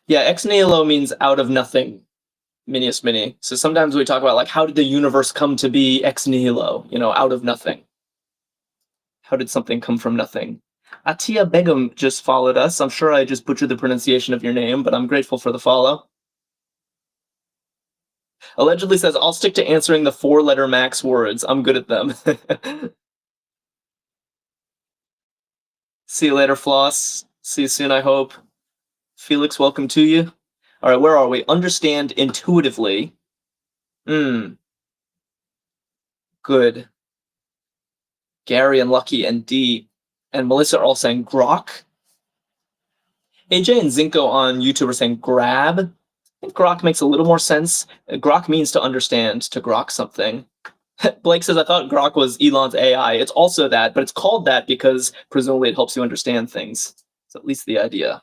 Yeah, ex nihilo means out of nothing, Minius Mini. So sometimes we talk about, like, how did the universe come to be ex nihilo? You know, out of nothing. How did something come from nothing? Atia Begum just followed us. I'm sure I just butchered the pronunciation of your name, but I'm grateful for the follow. Allegedly says, I'll stick to answering the 4-letter max words. I'm good at them. See you later, Floss. See you soon, I hope. Felix, welcome to you. All right, where are we? Understand intuitively. Good. Gary and Lucky and D and Melissa are all saying grok. AJ and Zinko on YouTube are saying grab. I think grok makes a little more sense. Grok means to understand, to grok something. Blake says, I thought grok was Elon's AI. It's also that, but it's called that because presumably it helps you understand things. It's at least the idea.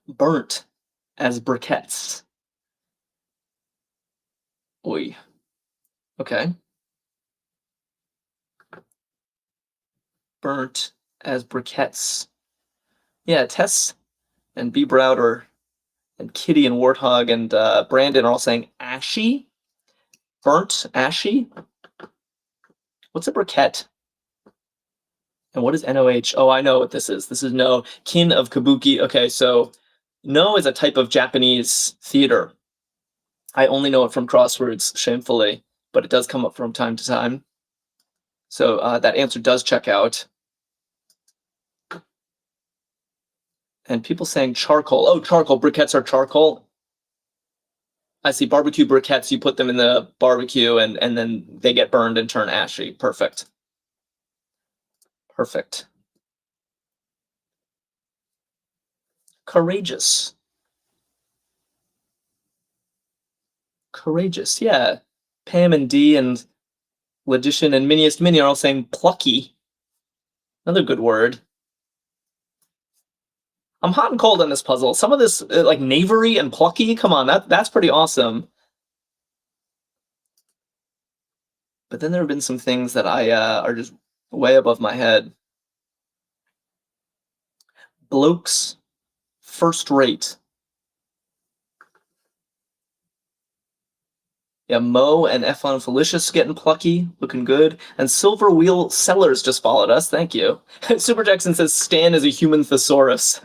Burnt as briquettes. Oy. Okay. Burnt as briquettes. Yeah, Tess and B. Browder and Kitty and Warthog and Brandon are all saying ashy. Burnt, ashy. What's a briquette? And what is NOH? Oh, I know what this is. This is No. Kin of Kabuki. Okay, so No is a type of Japanese theater. I only know it from crosswords, shamefully, but it does come up from time to time. So that answer does check out. And people saying charcoal. Oh, charcoal. Briquettes are charcoal. I see barbecue briquettes. You put them in the barbecue and then they get burned and turn ashy. Perfect. Perfect. Courageous. Courageous, yeah. Pam and D and Logician and Miniest Mini are all saying plucky. Another good word. I'm hot and cold on this puzzle. Some of this, like knavery and plucky, come on, that's pretty awesome. But then there have been some things that I are just way above my head. Blokes, first rate. Yeah, Mo and Eflon Felicious getting plucky, looking good. And Silver Wheel Sellers just followed us. Thank you. Super Jackson says Stan is a human thesaurus.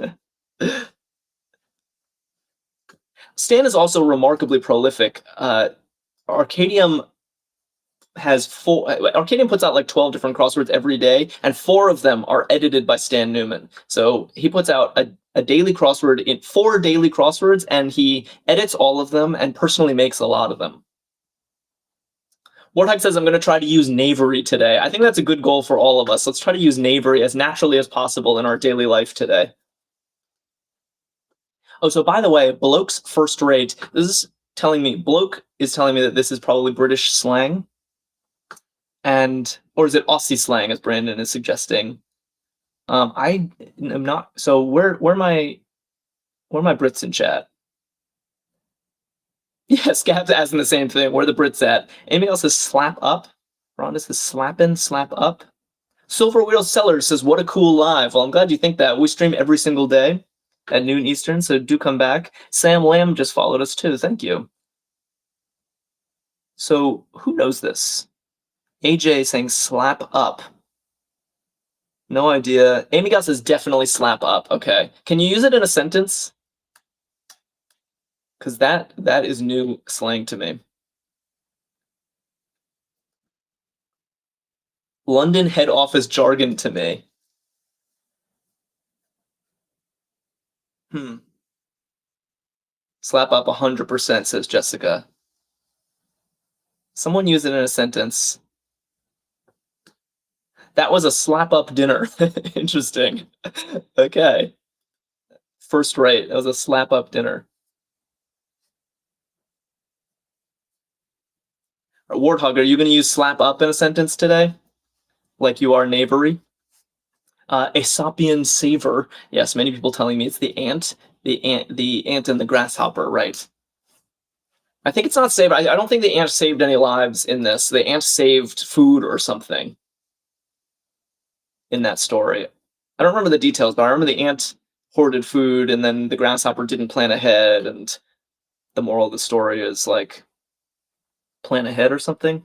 Stan is also remarkably prolific. Arkadium has four. Arkadium puts out like 12 different crosswords every day, and 4 of them are edited by Stan Newman. So he puts out a daily crossword in 4 daily crosswords, and he edits all of them and personally makes a lot of them. Warthog says, I'm going to try to use knavery today. I think that's a good goal for all of us. Let's try to use knavery as naturally as possible in our daily life today. Oh, so by the way, bloke's first rate. This is telling me, bloke is telling me that this is probably British slang. Or is it Aussie slang, as Brandon is suggesting? I am not. So where are my Brits in chat? Yes, Gab's asking the same thing. Where are the Brits at? Anything else says slap up? Rhonda says slappin', slap up. Silver Wheel Sellers says, what a cool live. Well, I'm glad you think that. We stream every single day at noon Eastern, so do come back. Sam Lamb just followed us too. Thank you. So who knows this? AJ saying slap up. No idea. Amy Gal says definitely slap up. Okay. Can you use it in a sentence? Because that is new slang to me. London head office jargon to me. Slap up 100%, says Jessica. Someone use it in a sentence. That was a slap up dinner. Interesting. Okay. First rate. That was a slap up dinner. Warthog, are you going to use slap up in a sentence today? Like you are knavery? Aesopian savor. Yes, many people telling me it's the ant. The ant and the grasshopper, right? I think it's not saved. I don't think the ant saved any lives in this. The ant saved food or something in that story. I don't remember the details, but I remember the ant hoarded food and then the grasshopper didn't plan ahead, and the moral of the story is like plan ahead or something.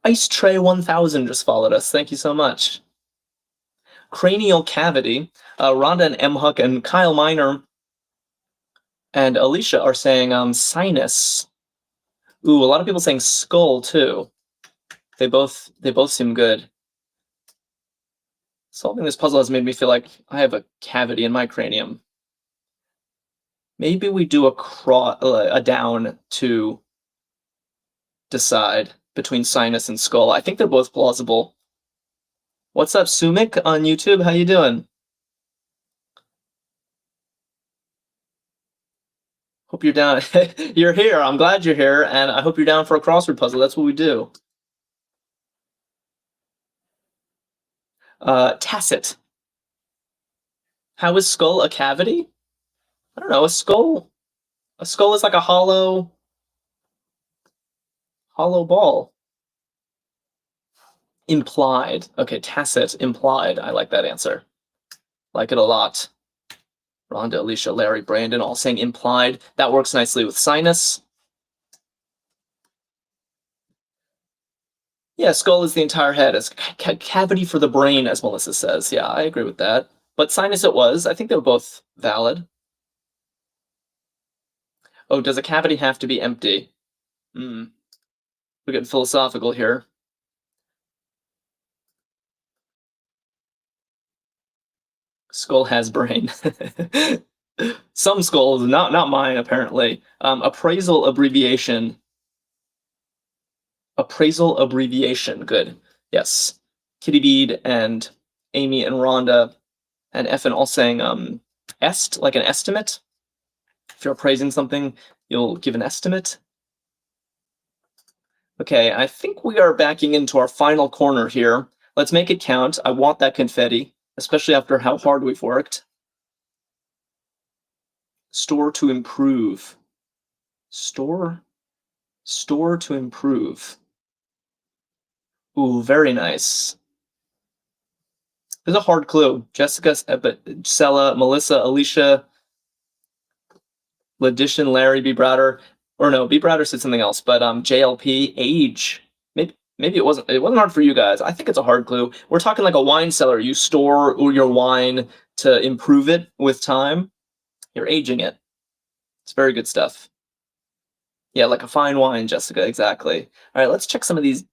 Ice Tray 1000 just followed us. Thank you so much. Cranial cavity. Rhonda and M. Huck and Kyle Miner and Alicia are saying sinus. Ooh, a lot of people saying skull too. They both seem good. Solving this puzzle has made me feel like I have a cavity in my cranium. Maybe we do a down to decide between sinus and skull. I think they're both plausible. What's up, Sumik on YouTube? How you doing? Hope you're down. You're here. I'm glad you're here, and I hope you're down for a crossword puzzle. That's what we do. Tacit. How is skull a cavity? I don't know. A skull is like a hollow ball. Implied. Okay, tacit, implied. I like that answer. Like it a lot. Rhonda, Alicia, Larry, Brandon all saying implied. That works nicely with sinus. Yeah, skull is the entire head. It's cavity for the brain, as Melissa says. Yeah, I agree with that. But sinus it was. I think they were both valid. Oh, does a cavity have to be empty? We're getting philosophical here. Skull has brain. Some skulls, not mine, apparently. Appraisal abbreviation. Appraisal abbreviation. Good. Yes. Kitty Bead and Amy and Rhonda and Effin all saying est, like an estimate. If you're appraising something, you'll give an estimate. Okay, I think we are backing into our final corner here. Let's make it count. I want that confetti, especially after how hard we've worked. Store to improve. Store to improve. Ooh, very nice. There's a hard clue. Jessica, Sella, Melissa, Alicia, Ledition, Larry, B. Browder, or no, B. Browder said something else, but JLP, age. Maybe it wasn't hard for you guys. I think it's a hard clue. We're talking like a wine cellar. You store your wine to improve it with time. You're aging it. It's very good stuff. Yeah, like a fine wine, Jessica, exactly. All right, let's check some of these.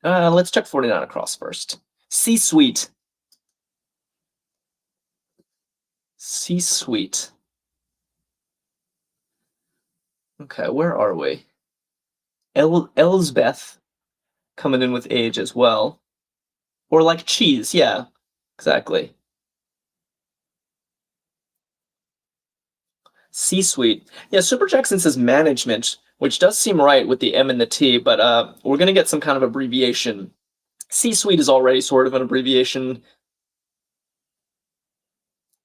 Let's check 49 across first. C-suite. C-suite. Okay, where are we? Elsbeth coming in with age as well. Or like cheese, yeah, exactly. C-suite. Yeah, Super Jackson says management, which does seem right with the M and the T, but we're going to get some kind of abbreviation. C-suite is already sort of an abbreviation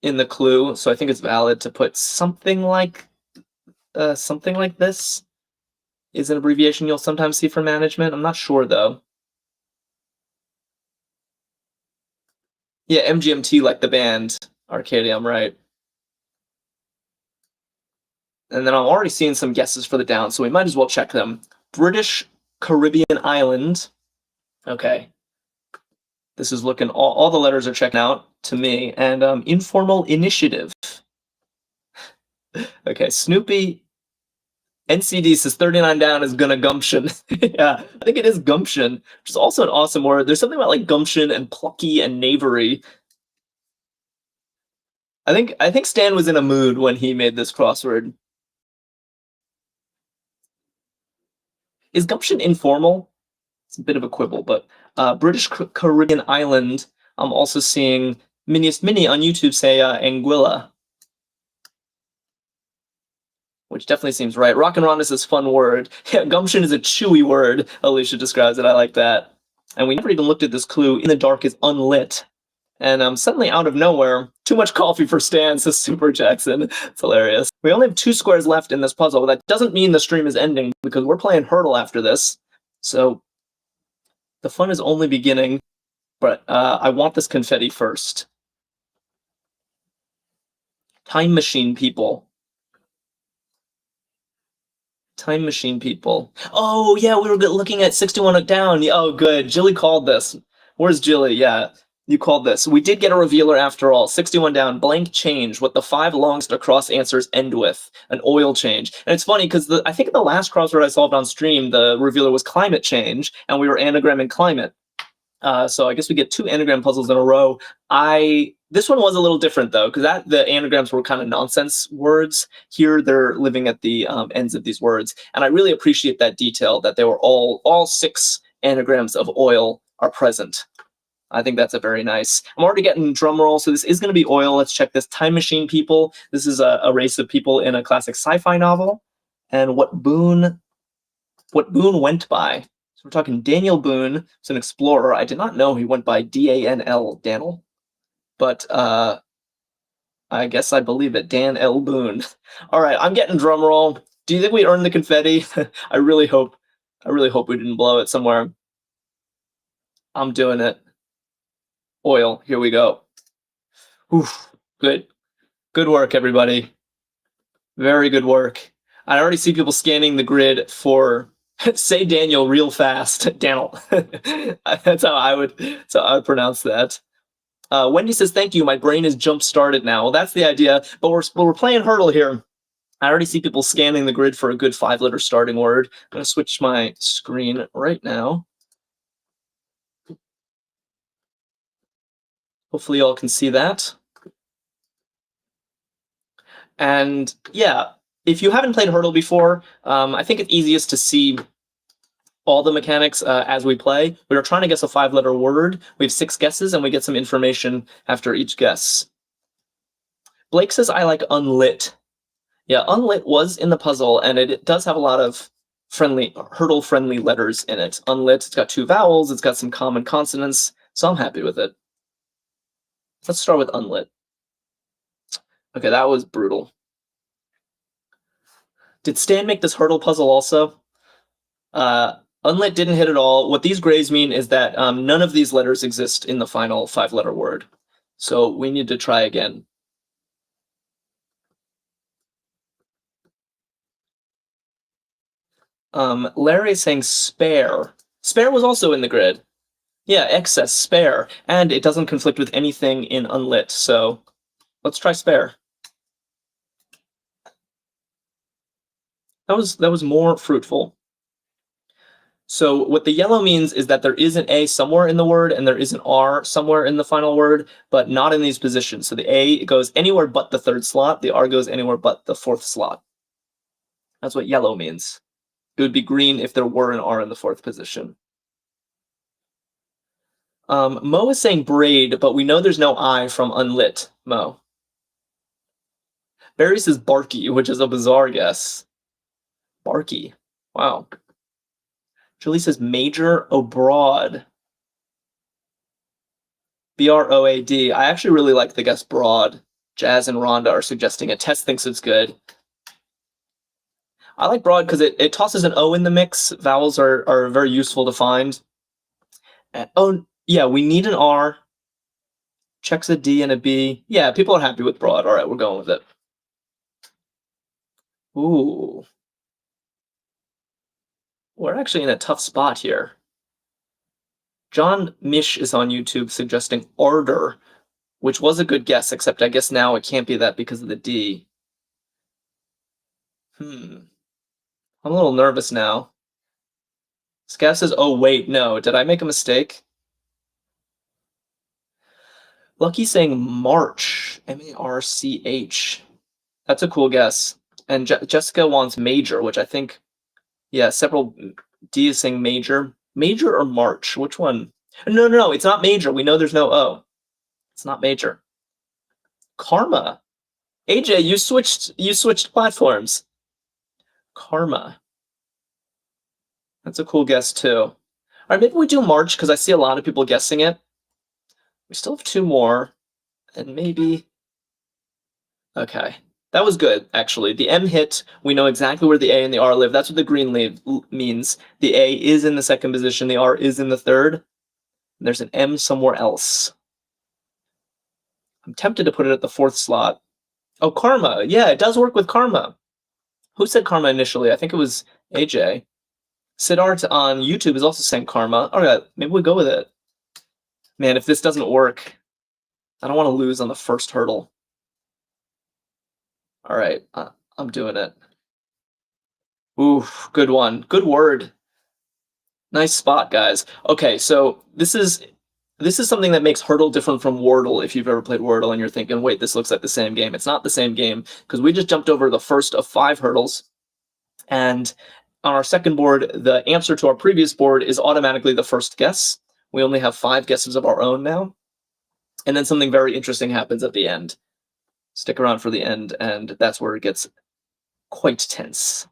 in the clue, so I think it's valid to put something like this is an abbreviation you'll sometimes see for management. I'm not sure though. Yeah, MGMT like the band Arkadium, right? And then I'm already seeing some guesses for the down, so we might as well check them. British Caribbean island. Okay. This is looking, all the letters are checking out to me. And informal initiative. Okay, Snoopy. NCD says 39 down is gonna gumption. Yeah, I think it is gumption, which is also an awesome word. There's something about like gumption and plucky and knavery. I think Stan was in a mood when he made this crossword. Is gumption informal? It's a bit of a quibble, but British Caribbean island. I'm also seeing Miniest Mini on YouTube say Anguilla, which definitely seems right. Rock and Ron is this fun word. Yeah, gumption is a chewy word. Alicia describes it. I like that. And we never even looked at this clue. In the dark is unlit. And suddenly, out of nowhere, too much coffee for Stan, says Super Jackson. It's hilarious. We only have 2 squares left in this puzzle. That doesn't mean the stream is ending, because we're playing Hurdle after this. So the fun is only beginning, but I want this confetti first. Time machine people. Time machine people. Oh, yeah, we were looking at 61 down. Oh, good. Jilly called this. Where's Jilly? Yeah, you called this. We did get a revealer after all. 61 down, blank change, what the 5 longest across answers end with. An oil change. And it's funny because I think the last crossword I solved on stream, the revealer was climate change, and we were anagramming climate. So I guess we get 2 anagram puzzles in a row. This one was a little different though, because the anagrams were kind of nonsense words. Here they're living at the ends of these words, and I really appreciate that detail that they were all 6 anagrams of oil are present. I think that's a very nice. I'm already getting drum roll, so this is going to be oil. Let's check this. Time machine people. This is a race of people in a classic sci-fi novel, and what Boone went by. So we're talking Daniel Boone. He's an explorer. I did not know he went by D-A-N-L, Daniel. But I guess I believe it. Dan L. Boone. All right, I'm getting drum roll. Do you think we earned the confetti? I really hope we didn't blow it somewhere. I'm doing it. Oil. Here we go. Oof. Good. Good work, everybody. Very good work. I already see people scanning the grid for say Daniel real fast. Daniel. That's how I would pronounce that. Wendy says, thank you. My brain is jump started now. Well, that's the idea. But we're playing Hurdle here. I already see people scanning the grid for a good 5-letter starting word. I'm going to switch my screen right now. Hopefully y'all can see that. And yeah, if you haven't played Hurdle before, I think it's easiest to see all the mechanics as we play. We are trying to guess a 5-letter word. We have 6 guesses, and we get some information after each guess. Blake says, I like unlit. Yeah, unlit was in the puzzle, and it does have a lot of Hurdle-friendly letters in it. Unlit, it's got 2 vowels, it's got some common consonants, so I'm happy with it. Let's start with unlit. Okay, that was brutal. Did Stan make this Hurdle puzzle also? Unlit didn't hit at all. What these grays mean is that none of these letters exist in the final 5-letter word. So we need to try again. Larry is saying spare. Spare was also in the grid. Yeah, excess, spare. And it doesn't conflict with anything in unlit, so let's try spare. That was more fruitful. So what the yellow means is that there is an A somewhere in the word and there is an R somewhere in the final word, but not in these positions. So the A goes anywhere but the third slot. The R goes anywhere but the fourth slot. That's what yellow means. It would be green if there were an R in the fourth position. Mo is saying braid, but we know there's no I from unlit, Mo. Barry says Barky, which is a bizarre guess. Barky. Wow. Julie says major abroad. B-R-O-A-D. I actually really like the guess broad. Jazz and Rhonda are suggesting it. Tess thinks it's good. I like broad because it tosses an O in the mix. Vowels are very useful to find. Oh, yeah, we need an R. Checks a D and a B. Yeah, people are happy with broad. All right, we're going with it. Ooh. We're actually in a tough spot here. John Mish is on YouTube suggesting ardor, which was a good guess, except I guess now it can't be that because of the D. I'm a little nervous now. Scav says, oh, wait, no. Did I make a mistake? Lucky saying March. M-A-R-C-H. That's a cool guess. And Jessica wants major, which I think, yeah, several D is saying major. Major or March? Which one? No, it's not major. We know there's no O. It's not major. Karma. AJ, you switched platforms. Karma. That's a cool guess too. All right, maybe we do March because I see a lot of people guessing it. We still have two more, and maybe. Okay, that was good actually. The M hit. We know exactly where the A and the R live. That's what the green leaf means. The A is in the second position. The R is in the third. There's an M somewhere else. I'm tempted to put it at the fourth slot. Oh, karma. Yeah, it does work with karma. Who said karma initially? I think it was AJ. Siddharth on YouTube is also saying karma. All right, maybe we go with it. Man, if this doesn't work, I don't want to lose on the first hurdle. All right, I'm doing it. Oof, good one. Good word. Nice spot, guys. Okay, so this is something that makes Hurdle different from Wordle if you've ever played Wordle and you're thinking, wait, this looks like the same game. It's not the same game because we just jumped over the first of 5 hurdles. And on our second board, the answer to our previous board is automatically the first guess. We only have 5 guesses of our own now. And then something very interesting happens at the end. Stick around for the end, and that's where it gets quite tense.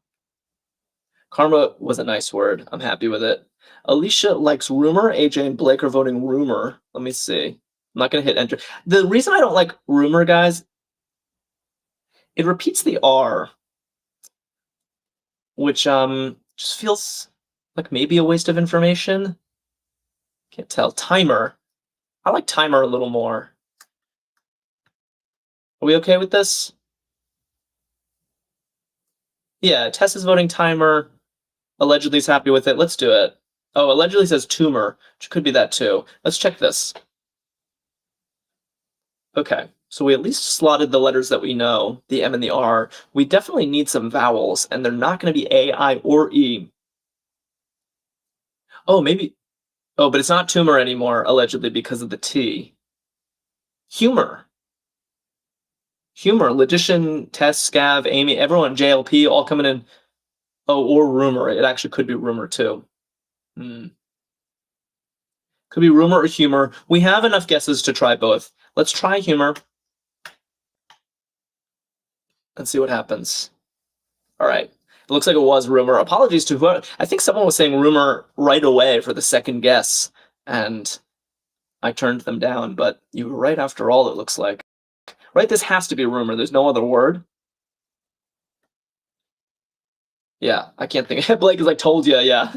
Karma was a nice word. I'm happy with it. Alicia likes rumor. AJ and Blake are voting rumor. Let me see. I'm not going to hit enter. The reason I don't like rumor, guys, it repeats the R, which just feels like maybe a waste of information. Can't tell. Timer. I like timer a little more. Are we okay with this? Yeah, Tess is voting timer. Allegedly is happy with it. Let's do it. Oh, allegedly says tumor, which could be that too. Let's check this. Okay, so we at least slotted the letters that we know, the M and the R. We definitely need some vowels, and they're not going to be A, I, or E. Oh, maybe. Oh, but it's not tumor anymore, allegedly, because of the T. Humor. Humor. Logician, Tess, Scav, Amy, everyone, JLP, all coming in. Oh, or rumor. It actually could be rumor too. Could be rumor or humor. We have enough guesses to try both. Let's try humor. Let's see what happens. All right. It looks like it was rumor. Apologies to whoever. I think someone was saying rumor right away for the second guess, and I turned them down, but you were right after all, it looks like. Right? This has to be rumor. There's no other word. Yeah, I can't think. Blake is like, told you, yeah.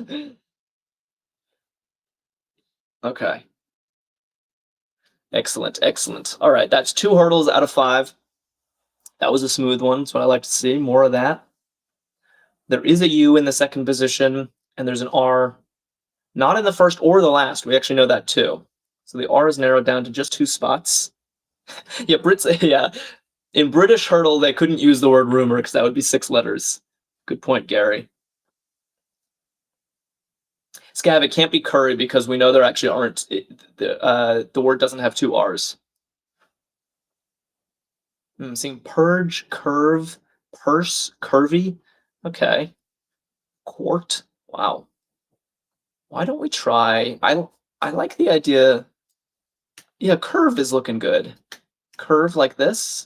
Okay. Excellent, excellent. All right, that's 2 hurdles out of 5. That was a smooth one. That's what I like to see. More of that. There is a U in the second position, and there's an R. Not in the first or the last. We actually know that too. So the R is narrowed down to just 2 spots. Yeah, in British hurdle, they couldn't use the word rumor because that would be 6 letters. Good point, Gary. Scav, it can't be curry because we know there actually aren't. The word doesn't have two R's. I'm seeing purge, curve, purse, curvy. Okay. Quart. Wow. Why don't we try? I like the idea. Yeah, curve is looking good. Curve like this.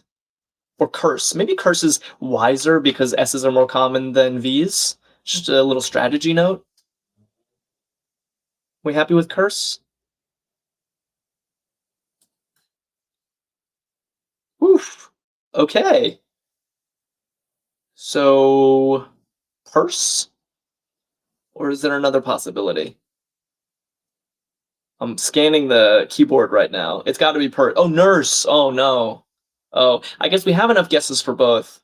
Or curse. Maybe curse is wiser because S's are more common than V's. Just a little strategy note. We happy with curse? Oof. Okay. So, purse? Or is there another possibility? I'm scanning the keyboard right now. It's got to be purse. Oh, nurse. Oh, no. Oh, I guess we have enough guesses for both.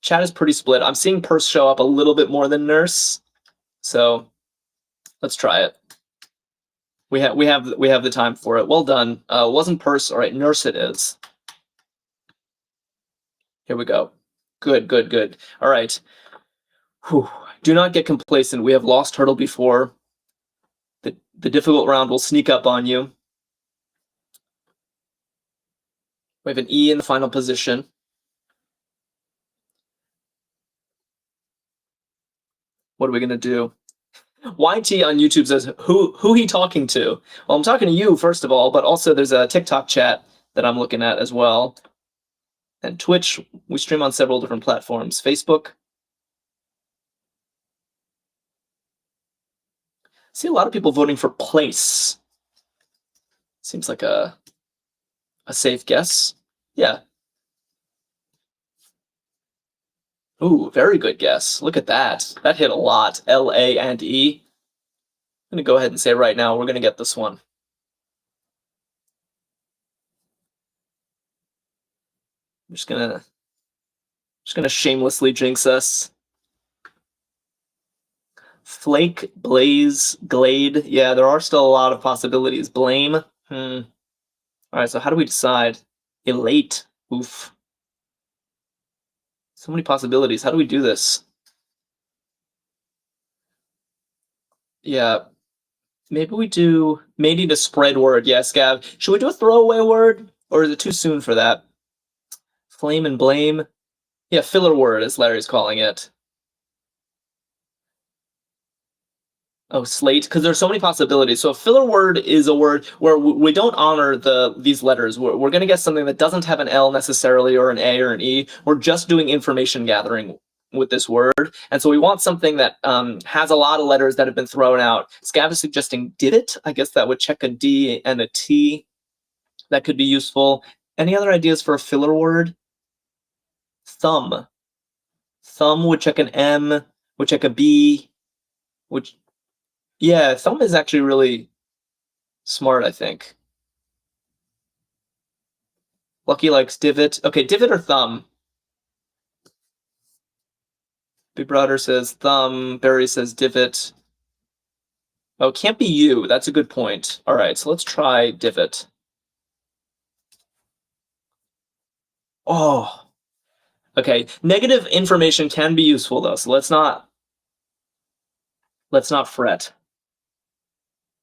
Chat is pretty split. I'm seeing purse show up a little bit more than nurse. So, let's try it. We have the time for it. Well done. Wasn't purse. All right, nurse it is. Here we go. Good, good, good. All right. Whew. Do not get complacent. We have lost hurdle before. The difficult round will sneak up on you. We have an E in the final position. What are we gonna do? YT on YouTube says, who he talking to? Well, I'm talking to you, first of all, but also there's a TikTok chat that I'm looking at as well. And Twitch, we stream on several different platforms. Facebook. I see a lot of people voting for place. Seems like a safe guess. Yeah. Ooh, very good guess. Look at that. That hit a lot. L, A, and E. I'm going to go ahead and say right now, we're going to get this one. I'm just gonna shamelessly jinx us. Flake, blaze, glade. Yeah, there are still a lot of possibilities. Blame. All right, so how do we decide? Elate. Oof. So many possibilities. How do we do this? Yeah, maybe we do. Maybe the spread word. Yes, Gav. Should we do a throwaway word, or is it too soon for that? Flame and blame. Yeah, filler word, as Larry's calling it. Oh, slate, because there's so many possibilities. So a filler word is a word where we don't honor these letters. We're going to get something that doesn't have an L necessarily, or an A or an E. We're just doing information gathering with this word. And so we want something that has a lot of letters that have been thrown out. Scav is suggesting divot. I guess that would check a D and a T. That could be useful. Any other ideas for a filler word? Thumb. Thumb would check an M, would check a B, which... Yeah, thumb is actually really smart, I think. Lucky likes divot. Okay, divot or thumb? Big Brother says thumb. Barry says divot. Oh, it can't be you. That's a good point. All right, so let's try divot. Oh. Okay, negative information can be useful, though, so let's not fret.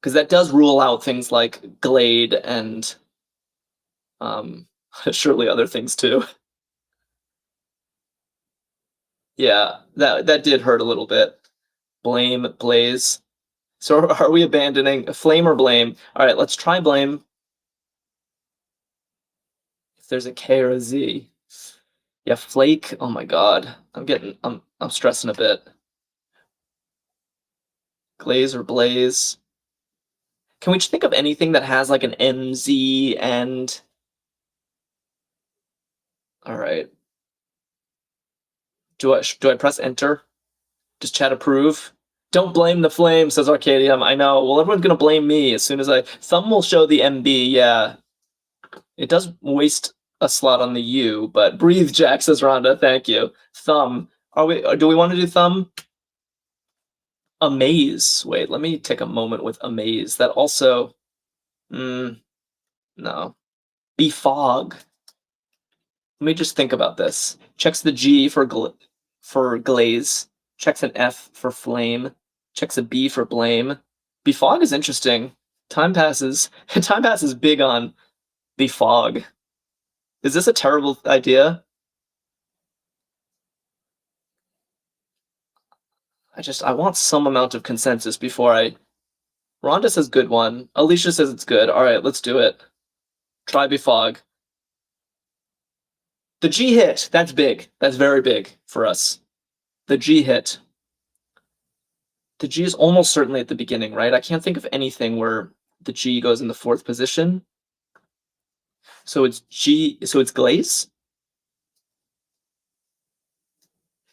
Because that does rule out things like glade and surely other things too. Yeah, that did hurt a little bit. Blame, blaze. So are we abandoning flame or blame? All right, let's try blame. If there's a K or a Z. Yeah, flake. Oh my God, I'm stressing a bit. Glaze or blaze. Can we just think of anything that has like an MZ and... All right. Do I press enter? Does chat approve? Don't blame the flame, says Arkadium. I know. Well, everyone's gonna blame me as soon as thumb will show the MB. Yeah, it does waste a slot on the U, but breathe, Jack, says Rhonda. Thank you. Thumb. Do we want to do thumb? Amaze. Wait, let me take a moment with amaze. That also... no. Befog. Let me just think about this. Checks the G for glaze. Checks an F for flame. Checks a B for blame. Befog is interesting. Time passes. Time passes big on befog. Is this a terrible idea? I want some amount of consensus before I... Rhonda says good one. Alicia says it's good. All right, let's do it. Try befog. The G hit. That's big. That's very big for us. The G hit. The G is almost certainly at the beginning, right? I can't think of anything where the G goes in the fourth position. So it's G, so it's glaze?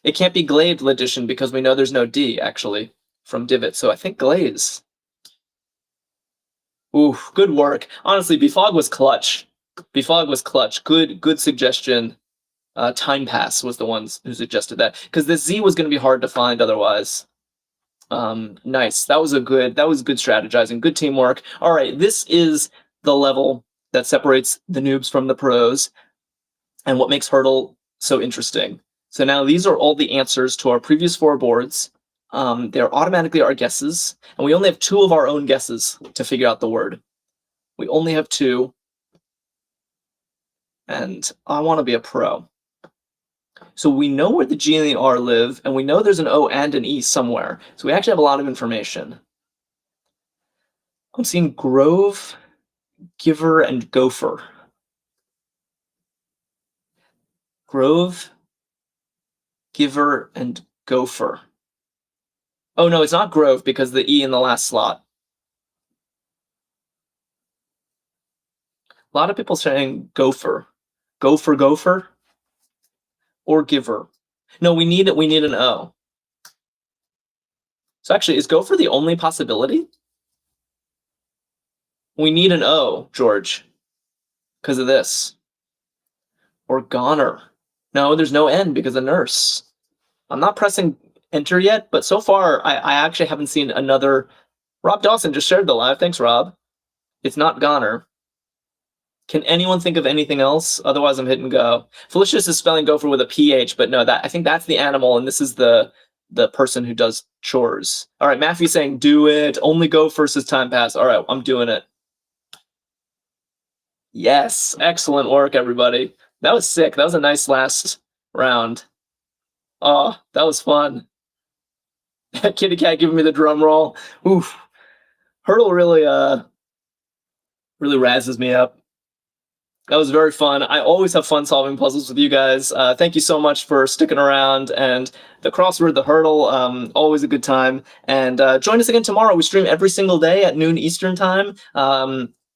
It can't be glazed addition because we know there's no D, actually, from divot. So I think glaze. Ooh, good work. Honestly, befog was clutch. Befog was clutch. Good suggestion. Time pass was the ones who suggested that, because this Z was going to be hard to find otherwise. Nice. That was good strategizing. Good teamwork. All right, this is the level that separates the noobs from the pros, and what makes Hurdle so interesting. So now these are all the answers to our previous 4 boards. They're automatically our guesses, and we only have 2 of our own guesses to figure out the word. We only have 2, and I want to be a pro. So we know where the G and the R live, and we know there's an O and an E somewhere. So we actually have a lot of information. I'm seeing Grove, Giver, and Gopher. Grove, Giver, and Gopher. Oh, no, it's not Grove because the E in the last slot. A lot of people saying Gopher. Gopher, or Giver. No, we need an O. So actually, is Gopher the only possibility? We need an O, George, because of this. Or Goner. No, there's no N because of nurse. I'm not pressing enter yet, but so far, I actually haven't seen another... Rob Dawson just shared the live. Thanks, Rob. It's not Goner. Can anyone think of anything else? Otherwise, I'm hitting go. Felicius is spelling gopher with a PH, but no, I think that's the animal, and this is the person who does chores. All right, Matthew's saying do it. Only go versus time pass. All right, I'm doing it. Yes, excellent work, everybody. That was sick. That was a nice last round. Oh, that was fun. Kitty Cat giving me the drum roll. Oof. Hurdle really razzes me up. That was very fun. I always have fun solving puzzles with you guys. Thank you so much for sticking around. And the crossword, the hurdle, always a good time. And join us again tomorrow. We stream every single day at noon Eastern time.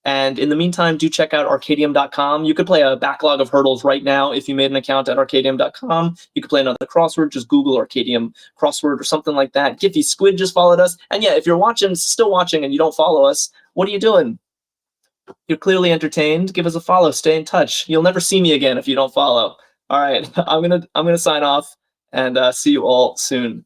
And in the meantime, do check out Arkadium.com. You could play a backlog of hurdles right now if you made an account at Arkadium.com. You could play another crossword. Just Google Arkadium crossword or something like that. Giphy Squid just followed us. And yeah, if you're still watching and you don't follow us, what are you doing? You're clearly entertained. Give us a follow. Stay in touch. You'll never see me again if you don't follow. All right, I'm gonna sign off and see you all soon.